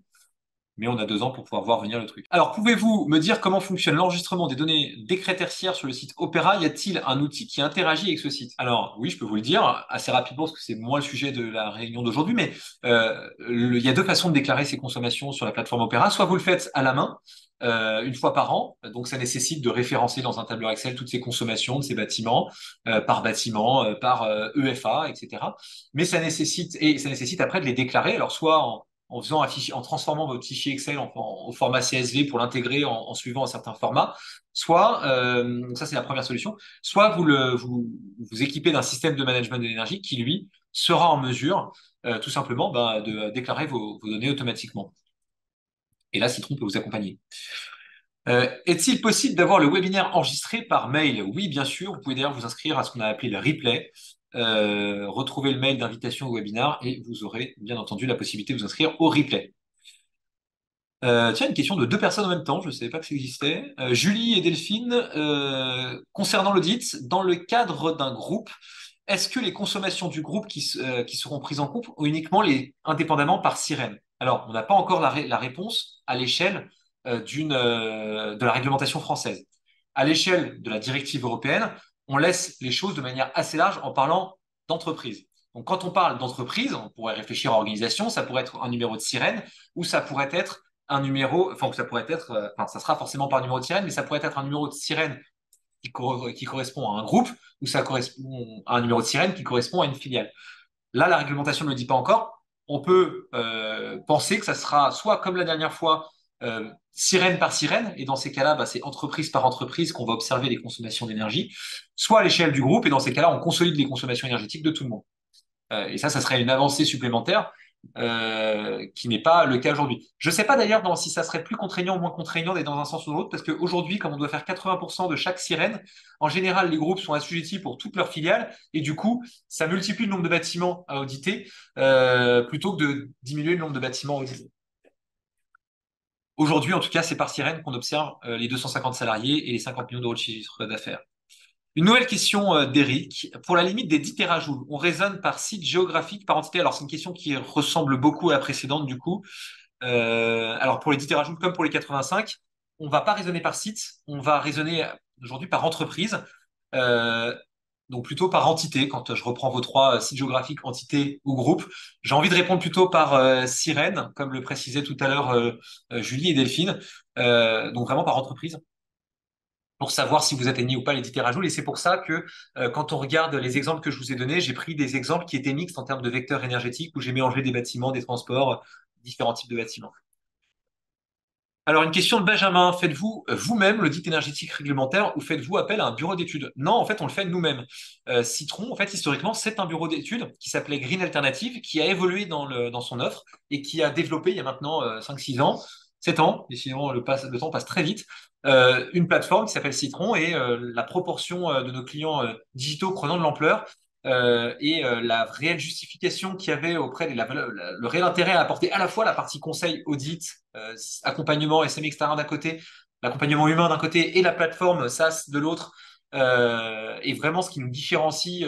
Mais on a 2 ans pour pouvoir voir venir le truc. Alors, pouvez-vous me dire comment fonctionne l'enregistrement des données décrets tertiaires sur le site Opera? Y a-t-il un outil qui interagit avec ce site? Alors, oui, je peux vous le dire assez rapidement parce que c'est moins le sujet de la réunion d'aujourd'hui, mais il y a deux façons de déclarer ses consommations sur la plateforme Opera. Soit vous le faites à la main, une fois par an, donc ça nécessite de référencer dans un tableur Excel toutes ces consommations de ces bâtiments, par bâtiment, par EFA, etc. Mais ça nécessite après de les déclarer, alors soit en faisant en transformant votre fichier Excel au format CSV pour l'intégrer en suivant un certain format, soit, donc ça c'est la première solution, soit vous équipez d'un système de management de l'énergie qui, lui, sera en mesure tout simplement de déclarer vos données automatiquement. Et là, Citron peut vous accompagner. Est-il possible d'avoir le webinaire enregistré par mail? Oui, bien sûr. Vous pouvez d'ailleurs vous inscrire à ce qu'on a appelé le replay. Retrouvez le mail d'invitation au webinaire et vous aurez bien entendu la possibilité de vous inscrire au replay. Tiens, une question de 2 personnes en même temps, je ne savais pas que ça existait. Julie et Delphine, concernant l'audit, dans le cadre d'un groupe, est-ce que les consommations du groupe qui seront prises en compte ou uniquement indépendamment par sirène? Alors, on n'a pas encore la réponse à l'échelle de la réglementation française. À l'échelle de la directive européenne, on laisse les choses de manière assez large en parlant d'entreprise. Donc, quand on parle d'entreprise, on pourrait réfléchir à organisation, ça pourrait être un numéro de sirène ou ça pourrait être un numéro, enfin, ça pourrait être, ça sera forcément par numéro de sirène, mais ça pourrait être un numéro de sirène qui correspond à un groupe ou ça correspond à un numéro de sirène qui correspond à une filiale. Là, la réglementation ne le dit pas encore. On peut penser que ça sera soit comme la dernière fois, sirène par sirène, et dans ces cas-là, c'est entreprise par entreprise qu'on va observer les consommations d'énergie, soit à l'échelle du groupe, et dans ces cas-là, on consolide les consommations énergétiques de tout le monde. Et ça serait une avancée supplémentaire qui n'est pas le cas aujourd'hui. Je ne sais pas d'ailleurs si ça serait plus contraignant ou moins contraignant d'être dans un sens ou dans l'autre, parce qu'aujourd'hui, comme on doit faire 80% de chaque sirène, en général, les groupes sont assujettis pour toutes leurs filiales, et du coup, ça multiplie le nombre de bâtiments à auditer, plutôt que de diminuer le nombre de bâtiments à auditer. Aujourd'hui, en tout cas, c'est par sirène qu'on observe les 250 salariés et les 50 millions d'euros de chiffre d'affaires. Une nouvelle question d'Eric. Pour la limite des 10 terajoules, on raisonne par site géographique, par entité. Alors, c'est une question qui ressemble beaucoup à la précédente, du coup. Alors, pour les 10 terajoules comme pour les 85, on ne va pas raisonner par site, on va raisonner aujourd'hui par entreprise. Euh, donc, plutôt par entité, quand je reprends vos trois sites géographiques, entité ou groupe. J'ai envie de répondre plutôt par sirène, comme le précisaient tout à l'heure Julie et Delphine. Donc, vraiment par entreprise pour savoir si vous atteignez ou pas les 10 terajoules. Et c'est pour ça que quand on regarde les exemples que je vous ai donnés, j'ai pris des exemples qui étaient mixtes en termes de vecteurs énergétiques, où j'ai mélangé des bâtiments, des transports, différents types de bâtiments. Alors, une question de Benjamin. Faites-vous vous-même l'audit énergétique réglementaire ou faites-vous appel à un bureau d'études? Non, en fait, on le fait nous-mêmes. Citron, en fait, historiquement, c'est un bureau d'études qui s'appelait Green Alternative, qui a évolué dans son offre et qui a développé il y a maintenant 5-6 ans, 7 ans, et sinon le temps passe très vite, une plateforme qui s'appelle Citron et la proportion de nos clients digitaux prenant de l'ampleur et la réelle justification qu'il y avait auprès de le réel intérêt à apporter à la fois la partie conseil, audit, accompagnement SME extérieur d'un côté, l'accompagnement humain d'un côté et la plateforme SaaS de l'autre, est vraiment ce qui nous différencie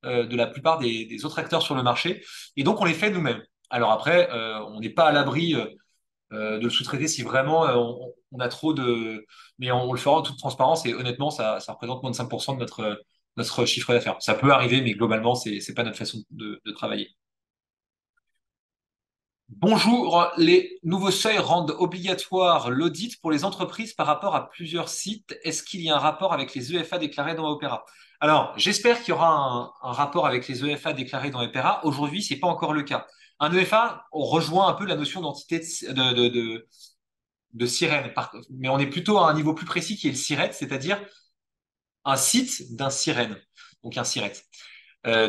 de la plupart des autres acteurs sur le marché. Et donc, on les fait nous-mêmes. Alors après, on n'est pas à l'abri de le sous-traiter si vraiment on a trop de... Mais on le fera en toute transparence et honnêtement, ça représente moins de 5% de notre chiffre d'affaires. Ça peut arriver, mais globalement, c'est pas notre façon de travailler. Bonjour, les nouveaux seuils rendent obligatoire l'audit pour les entreprises par rapport à plusieurs sites. Est-ce qu'il y a un rapport avec les EFA déclarés dans Opera? Alors, j'espère qu'il y aura un rapport avec les EFA déclarés dans Opera. Aujourd'hui, c'est pas encore le cas. Un EFA, on rejoint un peu la notion d'entité de sirène, mais on est plutôt à un niveau plus précis qui est le SIRET, c'est-à-dire un site d'un sirène, donc un SIRET.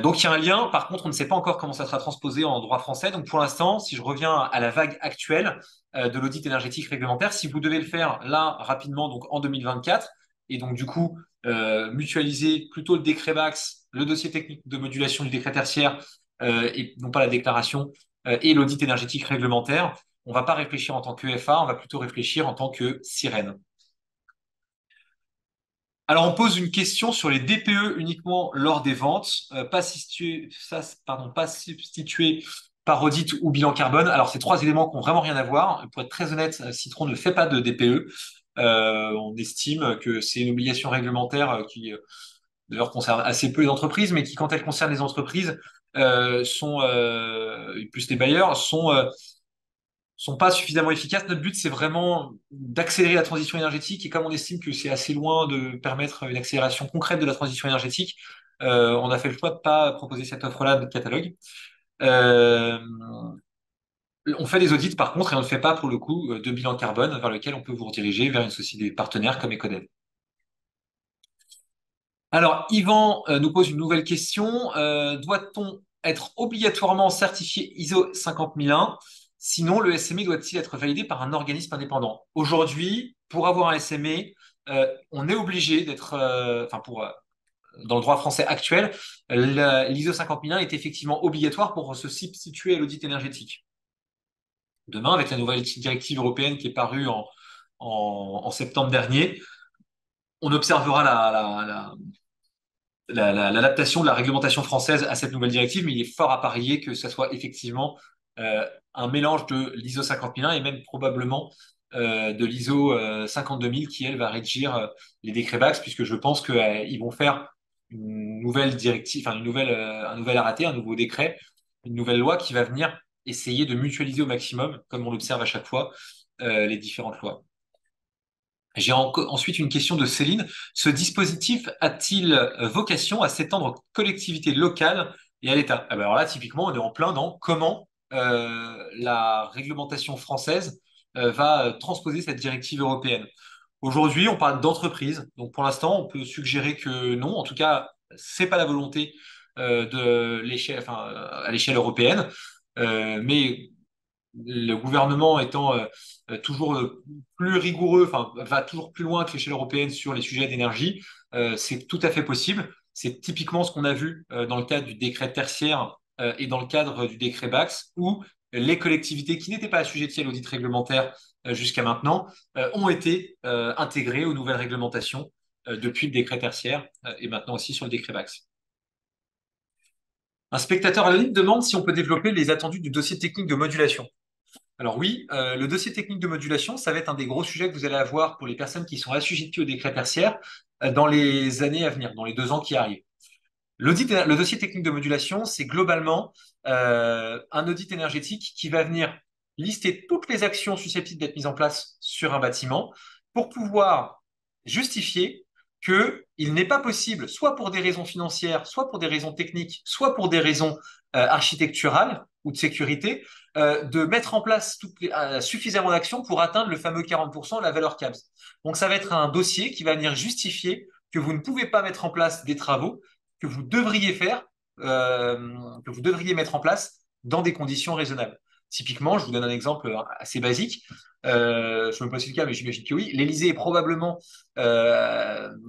Donc il y a un lien, par contre on ne sait pas encore comment ça sera transposé en droit français. Donc pour l'instant, si je reviens à la vague actuelle de l'audit énergétique réglementaire, si vous devez le faire là rapidement, donc en 2024, et donc du coup mutualiser plutôt le décret BAX, le dossier technique de modulation du décret tertiaire, et non pas la déclaration, et l'audit énergétique réglementaire, on ne va pas réfléchir en tant que FA, on va plutôt réfléchir en tant que sirène. Alors, on pose une question sur les DPE uniquement lors des ventes, pas substitués par audit ou bilan carbone. Alors, ces trois éléments qui n'ont vraiment rien à voir. Pour être très honnête, Citron ne fait pas de DPE. On estime que c'est une obligation réglementaire qui, d'ailleurs, concerne assez peu les entreprises, mais qui, quand elle concerne les entreprises, plus les bailleurs, sont pas suffisamment efficaces. Notre but, c'est vraiment d'accélérer la transition énergétique. Et comme on estime que c'est assez loin de permettre une accélération concrète de la transition énergétique, on a fait le choix de pas proposer cette offre-là de catalogue. Euh, on fait des audits par contre et on ne fait pas pour le coup de bilan carbone vers lequel on peut vous rediriger vers une société partenaire comme Ecodev. Alors, Yvan nous pose une nouvelle question. Doit-on être obligatoirement certifié ISO 50001? Sinon, le SME doit-il être validé par un organisme indépendant? Aujourd'hui, pour avoir un SME, on est obligé d'être, dans le droit français actuel, l'ISO 50001 est effectivement obligatoire pour se substituer à l'audit énergétique. Demain, avec la nouvelle directive européenne qui est parue en septembre dernier, on observera l'adaptation de la réglementation française à cette nouvelle directive, mais il est fort à parier que ça soit effectivement un mélange de l'ISO 50001 et même probablement de l'ISO 52000 qui, elle, va régir les décrets BAX, puisque je pense qu'ils vont faire une nouvelle directive, enfin un nouvel arrêté, un nouveau décret, une nouvelle loi qui va venir essayer de mutualiser au maximum, comme on l'observe à chaque fois, les différentes lois. J'ai ensuite une question de Céline. Ce dispositif a-t-il vocation à s'étendre aux collectivités locales et à l'État? Ah ben alors là, typiquement, on est en plein dans comment la réglementation française va transposer cette directive européenne. Aujourd'hui, on parle d'entreprise. Donc pour l'instant, on peut suggérer que non. En tout cas, c'est pas la volonté de l'échelle, enfin, à l'échelle européenne. Mais le gouvernement étant toujours plus rigoureux, enfin va toujours plus loin que l'échelle européenne sur les sujets d'énergie, c'est tout à fait possible. C'est typiquement ce qu'on a vu dans le cadre du décret tertiaire et dans le cadre du décret Bax, où les collectivités qui n'étaient pas assujetties à l'audit réglementaire jusqu'à maintenant ont été intégrées aux nouvelles réglementations depuis le décret tertiaire et maintenant aussi sur le décret Bax. Un spectateur anonyme demande si on peut développer les attendus du dossier technique de modulation. Alors oui, le dossier technique de modulation, ça va être un des gros sujets que vous allez avoir pour les personnes qui sont assujetties au décret tertiaire dans les années à venir, dans les 2 ans qui arrivent. Le dossier technique de modulation, c'est globalement un audit énergétique qui va venir lister toutes les actions susceptibles d'être mises en place sur un bâtiment pour pouvoir justifier qu'il n'est pas possible, soit pour des raisons financières, soit pour des raisons techniques, soit pour des raisons architecturales ou de sécurité, de mettre en place suffisamment d'actions pour atteindre le fameux 40% de la valeur CABS. Donc ça va être un dossier qui va venir justifier que vous ne pouvez pas mettre en place des travaux que vous devriez faire, que vous devriez mettre en place dans des conditions raisonnables. Typiquement, je vous donne un exemple assez basique. Je ne sais pas si c'est le cas, mais j'imagine que oui. L'Élysée est probablement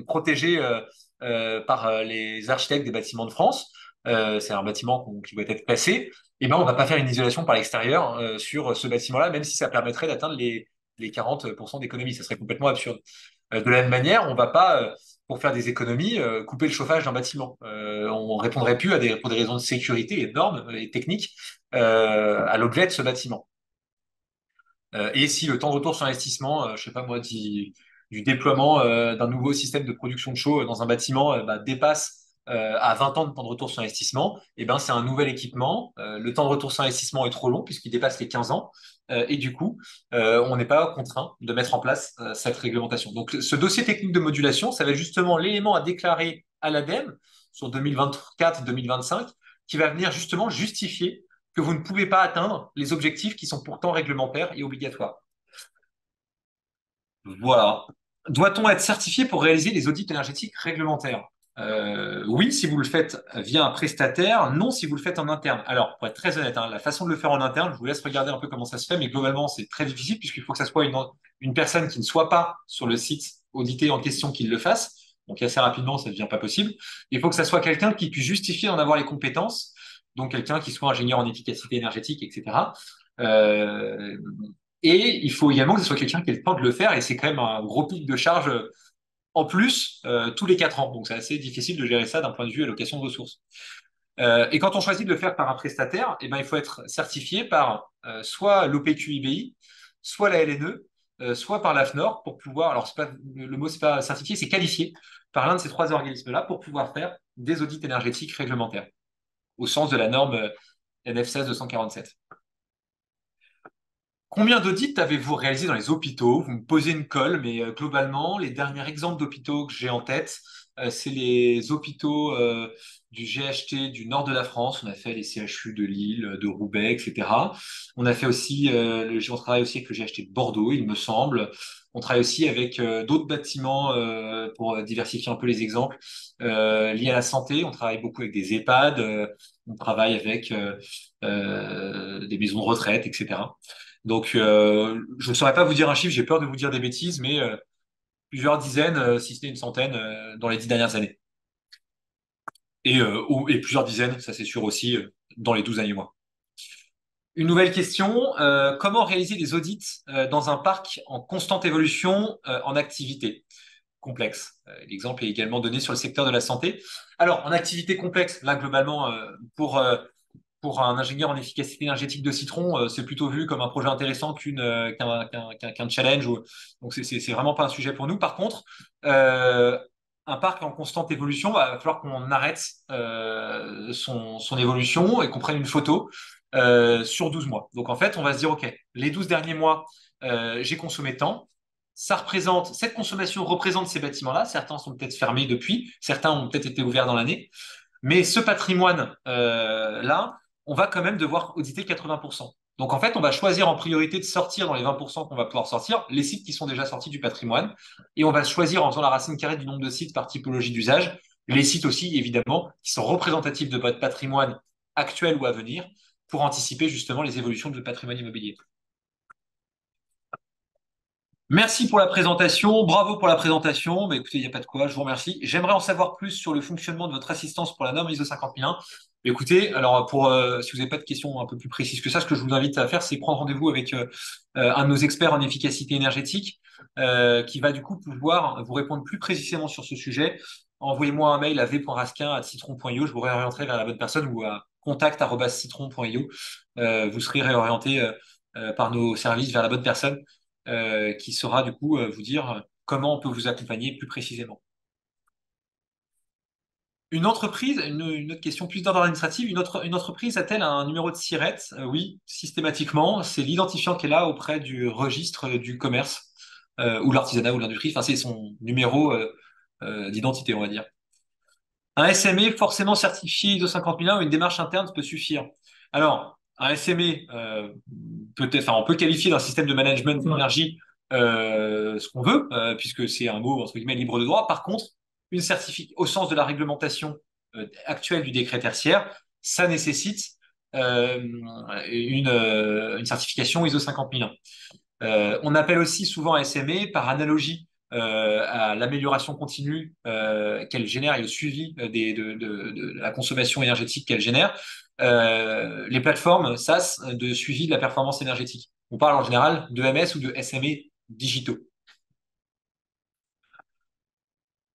protégé par les architectes des bâtiments de France. C'est un bâtiment qui doit être classé. Et ben, on ne va pas faire une isolation par l'extérieur sur ce bâtiment-là, même si ça permettrait d'atteindre les 40% d'économie. Ça serait complètement absurde. De la même manière, on ne va pas, pour faire des économies, couper le chauffage d'un bâtiment. On répondrait plus pour des raisons de sécurité et de normes et techniques à l'objet de ce bâtiment. Et si le temps de retour sur investissement, je sais pas moi, du déploiement d'un nouveau système de production de chaux dans un bâtiment dépasse à 20 ans de temps de retour sur investissement, et ben c'est un nouvel équipement. Le temps de retour sur investissement est trop long puisqu'il dépasse les 15 ans. Et du coup, on n'est pas contraint de mettre en place cette réglementation. Donc ce dossier technique de modulation, ça va être justement l'élément à déclarer à l'ADEME sur 2024-2025 qui va venir justement justifier que vous ne pouvez pas atteindre les objectifs qui sont pourtant réglementaires et obligatoires. Voilà. Doit-on être certifié pour réaliser les audits énergétiques réglementaires? Oui, si vous le faites via un prestataire, non si vous le faites en interne. Alors, pour être très honnête, hein, la façon de le faire en interne, je vous laisse regarder un peu comment ça se fait, mais globalement, c'est très difficile puisqu'il faut que ça soit une personne qui ne soit pas sur le site audité en question qui le fasse. Donc, assez rapidement, ça ne devient pas possible. Il faut que ça soit quelqu'un qui puisse justifier d'en avoir les compétences, donc quelqu'un qui soit ingénieur en efficacité énergétique, etc. Euh, et il faut également que ce soit quelqu'un qui ait le temps de le faire, et c'est quand même un gros pic de charge en plus tous les 4 ans. Donc c'est assez difficile de gérer ça d'un point de vue allocation de ressources. Et quand on choisit de le faire par un prestataire, eh ben, il faut être certifié par soit l'OPQIBI, soit la LNE, soit par l'AFNOR pour pouvoir, alors c'est pas, le mot c'est pas certifié, c'est qualifié par l'un de ces 3 organismes-là pour pouvoir faire des audits énergétiques réglementaires au sens de la norme NF 16 247. Combien d'audits avez-vous réalisé dans les hôpitaux? Vous me posez une colle, mais globalement, les derniers exemples d'hôpitaux que j'ai en tête, c'est les hôpitaux du GHT du nord de la France. On a fait les CHU de Lille, de Roubaix, etc. On a fait aussi, on travaille aussi avec le GHT de Bordeaux, il me semble. On travaille aussi avec d'autres bâtiments pour diversifier un peu les exemples liés à la santé. On travaille beaucoup avec des EHPAD, on travaille avec des maisons de retraite, etc. Donc, je ne saurais pas vous dire un chiffre, j'ai peur de vous dire des bêtises, mais plusieurs dizaines, si ce n'est une centaine, dans les 10 dernières années. Et plusieurs dizaines, ça c'est sûr aussi, dans les 12 derniers mois. Une nouvelle question, comment réaliser des audits dans un parc en constante évolution en activité complexe? L'exemple est également donné sur le secteur de la santé. Alors, en activité complexe, là, globalement, pour un ingénieur en efficacité énergétique de Citron, c'est plutôt vu comme un projet intéressant qu'un challenge. Donc, c'est vraiment pas un sujet pour nous. Par contre, un parc en constante évolution, va falloir qu'on arrête son évolution et qu'on prenne une photo sur 12 mois. Donc, en fait, on va se dire, OK, les 12 derniers mois, j'ai consommé tant. Cette consommation représente ces bâtiments-là. Certains sont peut-être fermés depuis, certains ont peut-être été ouverts dans l'année. Mais ce patrimoine-là, on va quand même devoir auditer 80%. Donc en fait, on va choisir en priorité de sortir dans les 20% qu'on va pouvoir sortir, les sites qui sont déjà sortis du patrimoine, et on va choisir en faisant la racine carrée du nombre de sites par typologie d'usage, les sites aussi, évidemment, qui sont représentatifs de votre patrimoine actuel ou à venir, pour anticiper justement les évolutions de votre patrimoine immobilier. Merci pour la présentation, bravo pour la présentation. Bah, écoutez, il n'y a pas de quoi, je vous remercie. J'aimerais en savoir plus sur le fonctionnement de votre assistance pour la norme ISO 50001. Écoutez, alors si vous n'avez pas de questions un peu plus précises que ça, ce que je vous invite à faire, c'est prendre rendez-vous avec un de nos experts en efficacité énergétique qui va du coup pouvoir vous répondre plus précisément sur ce sujet. Envoyez-moi un mail à v.rasquin@citron.io, je vous réorienterai vers la bonne personne ou à contact@citron.io. Vous serez réorienté par nos services vers la bonne personne qui saura du coup vous dire comment on peut vous accompagner plus précisément. Une entreprise, une autre question plus d'ordre administratif, une entreprise a-t-elle un numéro de SIRET? Oui, systématiquement, c'est l'identifiant qui est là auprès du registre du commerce ou l'artisanat ou l'industrie. Enfin, c'est son numéro d'identité, on va dire. Un SME forcément certifié ISO 50001 ou une démarche interne peut suffire. Alors, un SME, peut-être, enfin, on peut qualifier d'un système de management d'énergie ce qu'on veut, puisque c'est un mot entre guillemets libre de droit. Par contre, une certification au sens de la réglementation actuelle du décret tertiaire, ça nécessite euh, une certification ISO 50001. On appelle aussi souvent SME par analogie à l'amélioration continue qu'elle génère et au suivi de la consommation énergétique qu'elle génère, les plateformes SaaS de suivi de la performance énergétique. On parle en général de MS ou de SME digitaux.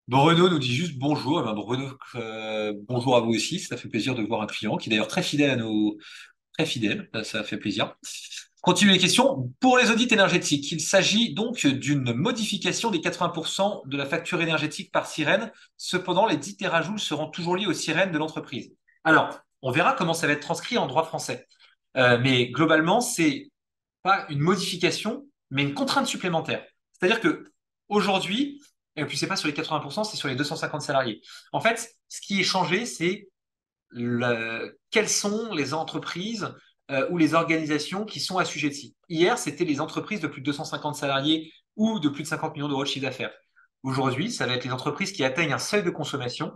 Bruno nous dit juste bonjour. Eh ben, Bruno, bonjour à vous aussi. Ça fait plaisir de voir un client qui est d'ailleurs très fidèle à nos, très fidèle. Ça fait plaisir. Continue les questions. Pour les audits énergétiques, il s'agit donc d'une modification des 80% de la facture énergétique par sirène. Cependant, les 10 terajoules seront toujours liés aux sirènes de l'entreprise. Alors, on verra comment ça va être transcrit en droit français. Mais globalement, c'est pas une modification, mais une contrainte supplémentaire. C'est-à-dire que aujourd'hui, et puis c'est pas sur les 80%, c'est sur les 250 salariés. En fait, ce qui est changé, c'est quelles sont les entreprises ou les organisations qui sont assujetties. Hier, c'était les entreprises de plus de 250 salariés ou de plus de 50 millions d'euros de chiffre d'affaires. Aujourd'hui, ça va être les entreprises qui atteignent un seuil de consommation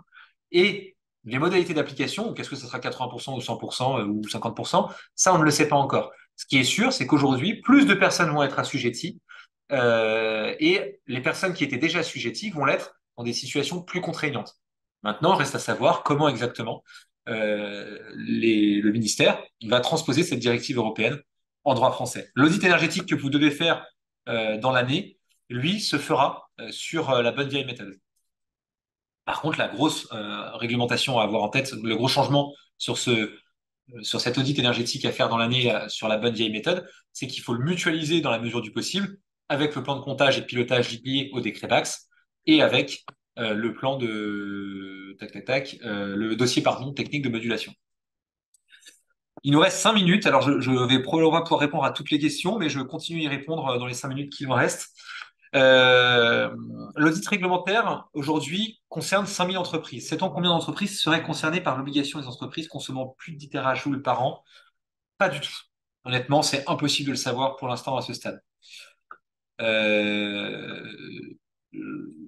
et les modalités d'application, qu'est-ce que ce sera 80% ou 100% ou 50%, ça, on ne le sait pas encore. Ce qui est sûr, c'est qu'aujourd'hui, plus de personnes vont être assujetties et les personnes qui étaient déjà assujetties vont l'être dans des situations plus contraignantes. Maintenant, il reste à savoir comment exactement le ministère va transposer cette directive européenne en droit français. L'audit énergétique que vous devez faire dans l'année, lui, se fera sur la bonne vieille méthode. Par contre, la grosse réglementation à avoir en tête, le gros changement sur cet audit énergétique à faire dans l'année sur la bonne vieille méthode, c'est qu'il faut le mutualiser dans la mesure du possible avec le plan de comptage et de pilotage lié au décret BAX et avec le plan de le dossier pardon technique de modulation. Il nous reste 5 minutes, alors je vais probablement pouvoir répondre à toutes les questions, mais je continue à y répondre dans les 5 minutes qu'il me reste. L'audit réglementaire, aujourd'hui, concerne 5000 entreprises. Sait-on combien d'entreprises seraient concernées par l'obligation des entreprises consommant plus de 10 TJ par an? Pas du tout. Honnêtement, c'est impossible de le savoir pour l'instant à ce stade. Euh,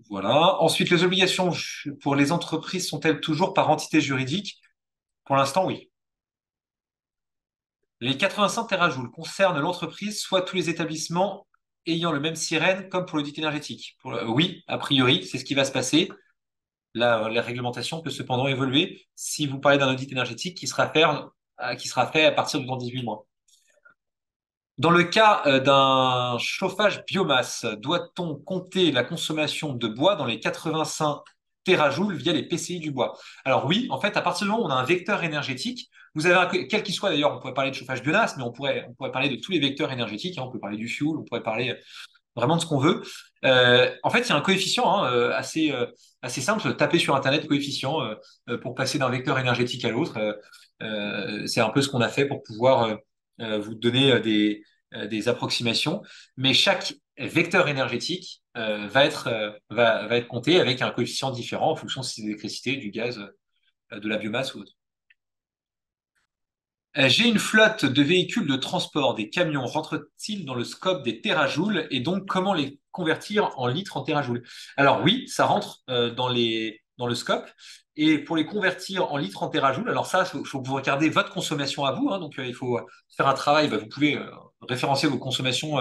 voilà. Ensuite, les obligations pour les entreprises sont-elles toujours par entité juridique? Pour l'instant, oui. Les 85 terajoules concernent l'entreprise, soit tous les établissements ayant le même sirène comme pour l'audit énergétique. Oui, a priori, c'est ce qui va se passer. La réglementation peut cependant évoluer si vous parlez d'un audit énergétique qui sera fait à partir de dans 18 mois. Dans le cas d'un chauffage biomasse, doit-on compter la consommation de bois dans les 85 terajoules via les PCI du bois? Alors oui, en fait, à partir du moment où on a un vecteur énergétique, vous avez quel qu'il soit d'ailleurs, on pourrait parler de chauffage biomasse, mais on pourrait parler de tous les vecteurs énergétiques, hein, on peut parler du fuel, on pourrait parler vraiment de ce qu'on veut. En fait, il y a un coefficient hein, assez simple, taper sur Internet coefficient pour passer d'un vecteur énergétique à l'autre. C'est un peu ce qu'on a fait pour pouvoir vous donner des approximations. Mais chaque vecteur énergétique va être compté avec un coefficient différent en fonction si c'est de l'électricité, du gaz, de la biomasse ou autre. J'ai une flotte de véhicules de transport, des camions. Rentrent-ils dans le scope des terajoules et donc comment les convertir en litres en terajoules? Alors oui, ça rentre dans les dans le scope. Et pour les convertir en litres en térajoule, alors ça, faut que vous regardiez votre consommation à vous, hein. Donc, il faut faire un travail. Bah, vous pouvez référencer vos consommations,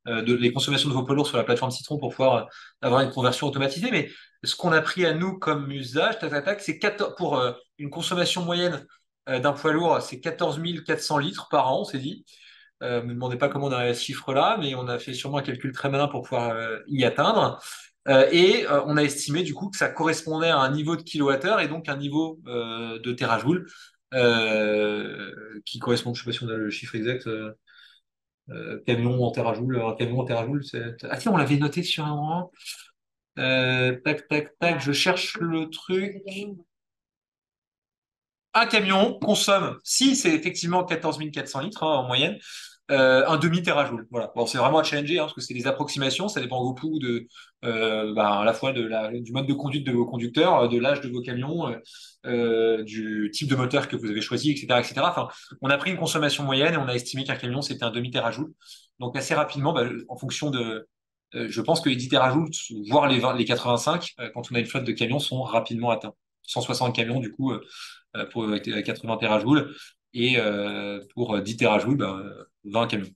les consommations de vos poids lourds sur la plateforme Citron pour pouvoir avoir une conversion automatisée. Mais ce qu'on a pris à nous comme usage, tac, tac, tac, c'est 14, pour une consommation moyenne d'un poids lourd, c'est 14 400 litres par an, on s'est dit. Ne me demandez pas comment on a arrivé à ce chiffre-là, mais on a fait sûrement un calcul très malin pour pouvoir y atteindre. On a estimé du coup que ça correspondait à un niveau de kilowattheure et donc un niveau de térajoule qui correspond, je ne sais pas si on a le chiffre exact, camion en térajoule, un camion en térajoule, c'est... Ah si, on l'avait noté sur un moment. Tac, tac, tac, je cherche le truc. Un camion consomme, si c'est effectivement 14 400 litres hein, en moyenne, un demi-térajoule. Voilà. Bon, c'est vraiment à challenger hein, parce que c'est des approximations, ça dépend beaucoup de, à la fois du mode de conduite de vos conducteurs, de l'âge de vos camions, du type de moteur que vous avez choisi, etc., etc. Enfin, on a pris une consommation moyenne et on a estimé qu'un camion c'était un demi-térajoule. Donc assez rapidement, en fonction de, je pense que les 10 térajoules, voire les 85, quand on a une flotte de camions, sont rapidement atteints. 160 camions du coup pour 80 terajoules et pour 10 terajoules, 20 camions.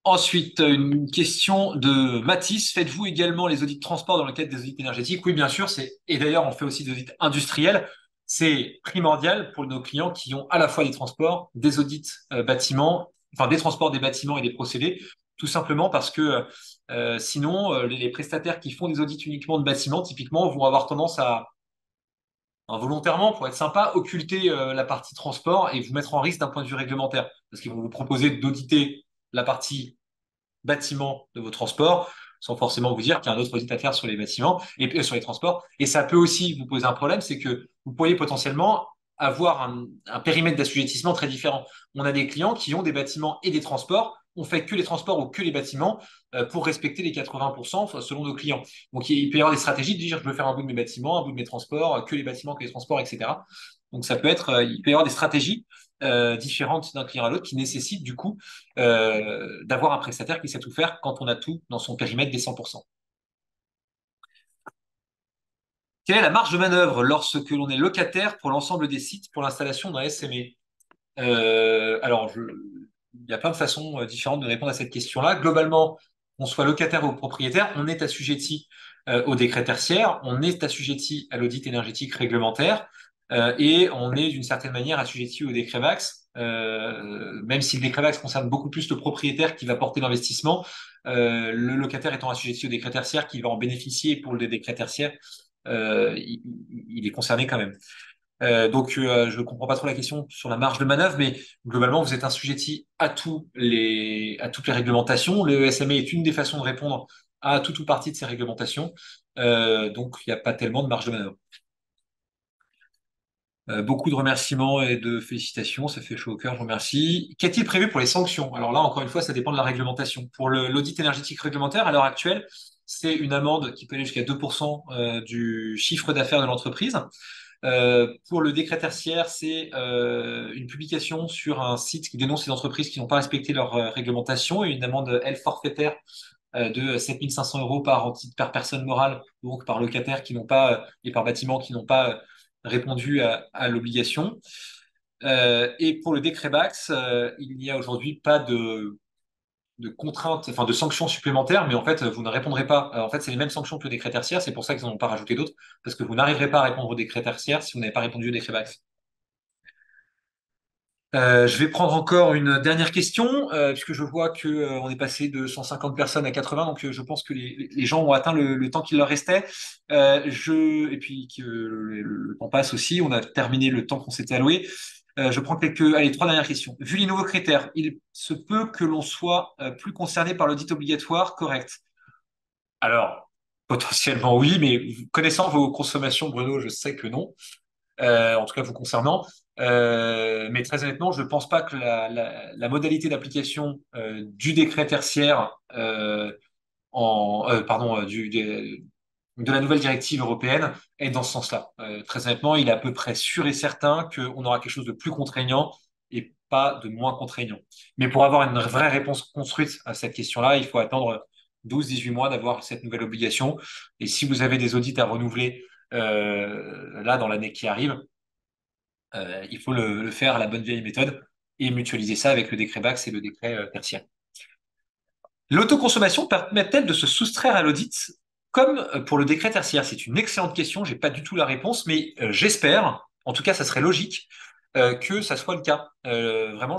Ensuite, une question de Mathis. Faites-vous également les audits de transport dans le cadre des audits énergétiques? Oui, bien sûr. Et d'ailleurs, on fait aussi des audits industriels. C'est primordial pour nos clients qui ont à la fois des transports, des audits bâtiments, enfin des transports des bâtiments et des procédés, tout simplement parce que sinon, les prestataires qui font des audits uniquement de bâtiments, typiquement, vont avoir tendance à involontairement, pour être sympa, occulter la partie transport et vous mettre en risque d'un point de vue réglementaire. Parce qu'ils vont vous proposer d'auditer la partie bâtiment de vos transports, sans forcément vous dire qu'il y a un autre audit à faire sur les bâtiments et sur les transports. Et ça peut aussi vous poser un problème, c'est que vous pourriez potentiellement avoir un périmètre d'assujettissement très différent. On a des clients qui ont des bâtiments et des transports. On fait que les transports ou que les bâtiments pour respecter les 80% selon nos clients. Donc il peut y avoir des stratégies de dire je veux faire un bout de mes bâtiments, un bout de mes transports, que les bâtiments, que les transports, etc. Donc ça peut être, il peut y avoir des stratégies différentes d'un client à l'autre qui nécessitent du coup d'avoir un prestataire qui sait tout faire quand on a tout dans son périmètre des 100%. Quelle est la marge de manœuvre lorsque l'on est locataire pour l'ensemble des sites pour l'installation d'un SME? Il y a plein de façons différentes de répondre à cette question-là. Globalement, qu'on soit locataire ou propriétaire, on est assujetti au décret tertiaire, on est assujetti à l'audit énergétique réglementaire et on est d'une certaine manière assujetti au décret VAX, même si le décret VAX concerne beaucoup plus le propriétaire qui va porter l'investissement, le locataire étant assujetti au décret tertiaire qui va en bénéficier pour le décret tertiaire, il est concerné quand même. Je ne comprends pas trop la question sur la marge de manœuvre, mais globalement, vous êtes assujetti à toutes les réglementations. Le SMA est une des façons de répondre à toute ou partie de ces réglementations. Donc, il n'y a pas tellement de marge de manœuvre. Beaucoup de remerciements et de félicitations, ça fait chaud au cœur, je vous remercie. Qu'est-il prévu pour les sanctions? Alors là, encore une fois, ça dépend de la réglementation. Pour l'audit énergétique réglementaire, à l'heure actuelle, c'est une amende qui peut aller jusqu'à 2% du chiffre d'affaires de l'entreprise. Pour le décret tertiaire, c'est une publication sur un site qui dénonce les entreprises qui n'ont pas respecté leur réglementation et une amende, elle, forfaitaire de 7 500 euros par personne morale, donc par locataire qui n'ont pas, et par bâtiment qui n'ont pas répondu à l'obligation. Et pour le décret BAX, il n'y a aujourd'hui pas de contraintes, enfin de sanctions supplémentaires, mais en fait, vous ne répondrez pas. En fait, c'est les mêmes sanctions que le décret tertiaire, c'est pour ça qu'ils n'en ont pas rajouté d'autres, parce que vous n'arriverez pas à répondre au décret tertiaire si vous n'avez pas répondu au décret BAX. Je vais prendre encore une dernière question, puisque je vois que on est passé de 150 personnes à 80, donc je pense que les gens ont atteint le temps qu'il leur restait. Et puis que le temps passe aussi, on a terminé le temps qu'on s'était alloué. Je prends allez, trois dernières questions. Vu les nouveaux critères, il se peut que l'on soit plus concerné par l'audit obligatoire, correct? Alors, potentiellement oui, mais connaissant vos consommations, Bruno, je sais que non. En tout cas vous concernant. Mais très honnêtement, je ne pense pas que la modalité d'application du décret tertiaire de la nouvelle directive européenne est dans ce sens-là. Très honnêtement, il est à peu près sûr et certain qu'on aura quelque chose de plus contraignant et pas de moins contraignant. Mais pour avoir une vraie réponse construite à cette question-là, il faut attendre 12-18 mois d'avoir cette nouvelle obligation. Et si vous avez des audits à renouveler là dans l'année qui arrive, il faut le faire à la bonne vieille méthode et mutualiser ça avec le décret BACS et le décret tertiaire. L'autoconsommation permet-elle de se soustraire à l'audit comme pour le décret tertiaire? C'est une excellente question, j'ai pas du tout la réponse, mais j'espère, en tout cas ça serait logique, que ça soit le cas. Vraiment,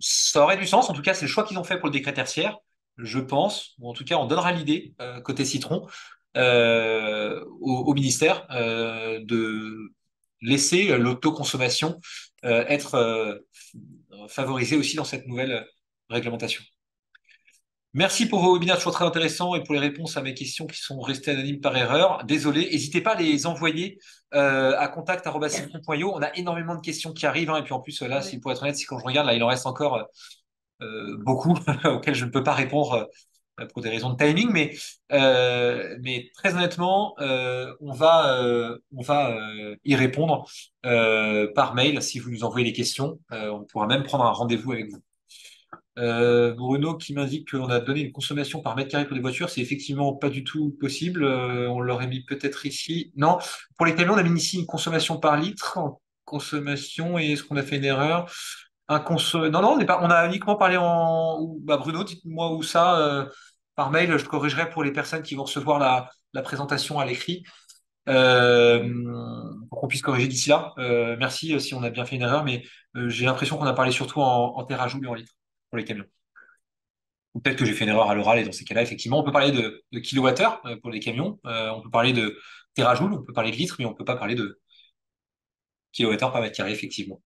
ça aurait du sens, en tout cas c'est le choix qu'ils ont fait pour le décret tertiaire, je pense, ou en tout cas on donnera l'idée, côté Citron, au ministère, de laisser l'autoconsommation être favorisée aussi dans cette nouvelle réglementation. Merci pour vos webinaires toujours très intéressants et pour les réponses à mes questions qui sont restées anonymes par erreur. Désolé, n'hésitez pas à les envoyer à contact@citron.io. On a énormément de questions qui arrivent, hein, et puis en plus là, si pour être honnête, si quand je regarde là, il en reste encore beaucoup auxquelles je ne peux pas répondre pour des raisons de timing, mais très honnêtement, on va y répondre par mail si vous nous envoyez les questions. On pourra même prendre un rendez-vous avec vous. Bruno qui m'indique qu'on a donné une consommation par mètre carré pour des voitures, c'est effectivement pas du tout possible. On l'aurait mis peut-être ici. Non, pour les camions, on a mis ici une consommation par litre en consommation et est-ce qu'on a fait une erreur? Non, non, on a uniquement parlé bah, Bruno, dites-moi où ça par mail. Je corrigerai pour les personnes qui vont recevoir la présentation à l'écrit pour qu'on puisse corriger d'ici là. Merci si on a bien fait une erreur, mais j'ai l'impression qu'on a parlé surtout en terajoule et en litres pour les camions. Ou peut-être que j'ai fait une erreur à l'oral et dans ces cas-là, effectivement, on peut parler de kilowattheure pour les camions, on peut parler de terajoule, on peut parler de litres, mais on peut pas parler de kilowattheure par mètre carré, effectivement.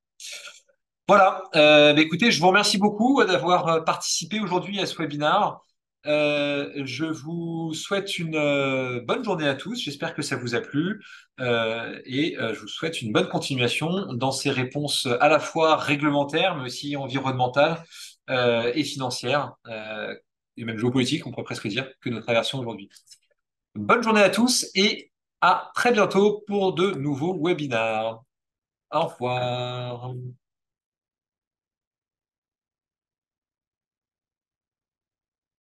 Voilà, bah écoutez, je vous remercie beaucoup d'avoir participé aujourd'hui à ce webinaire. Je vous souhaite une bonne journée à tous. J'espère que ça vous a plu et je vous souhaite une bonne continuation dans ces réponses à la fois réglementaires, mais aussi environnementales et financières et même géopolitiques, on pourrait presque dire, que nous traversons aujourd'hui. Bonne journée à tous et à très bientôt pour de nouveaux webinaires. Au revoir.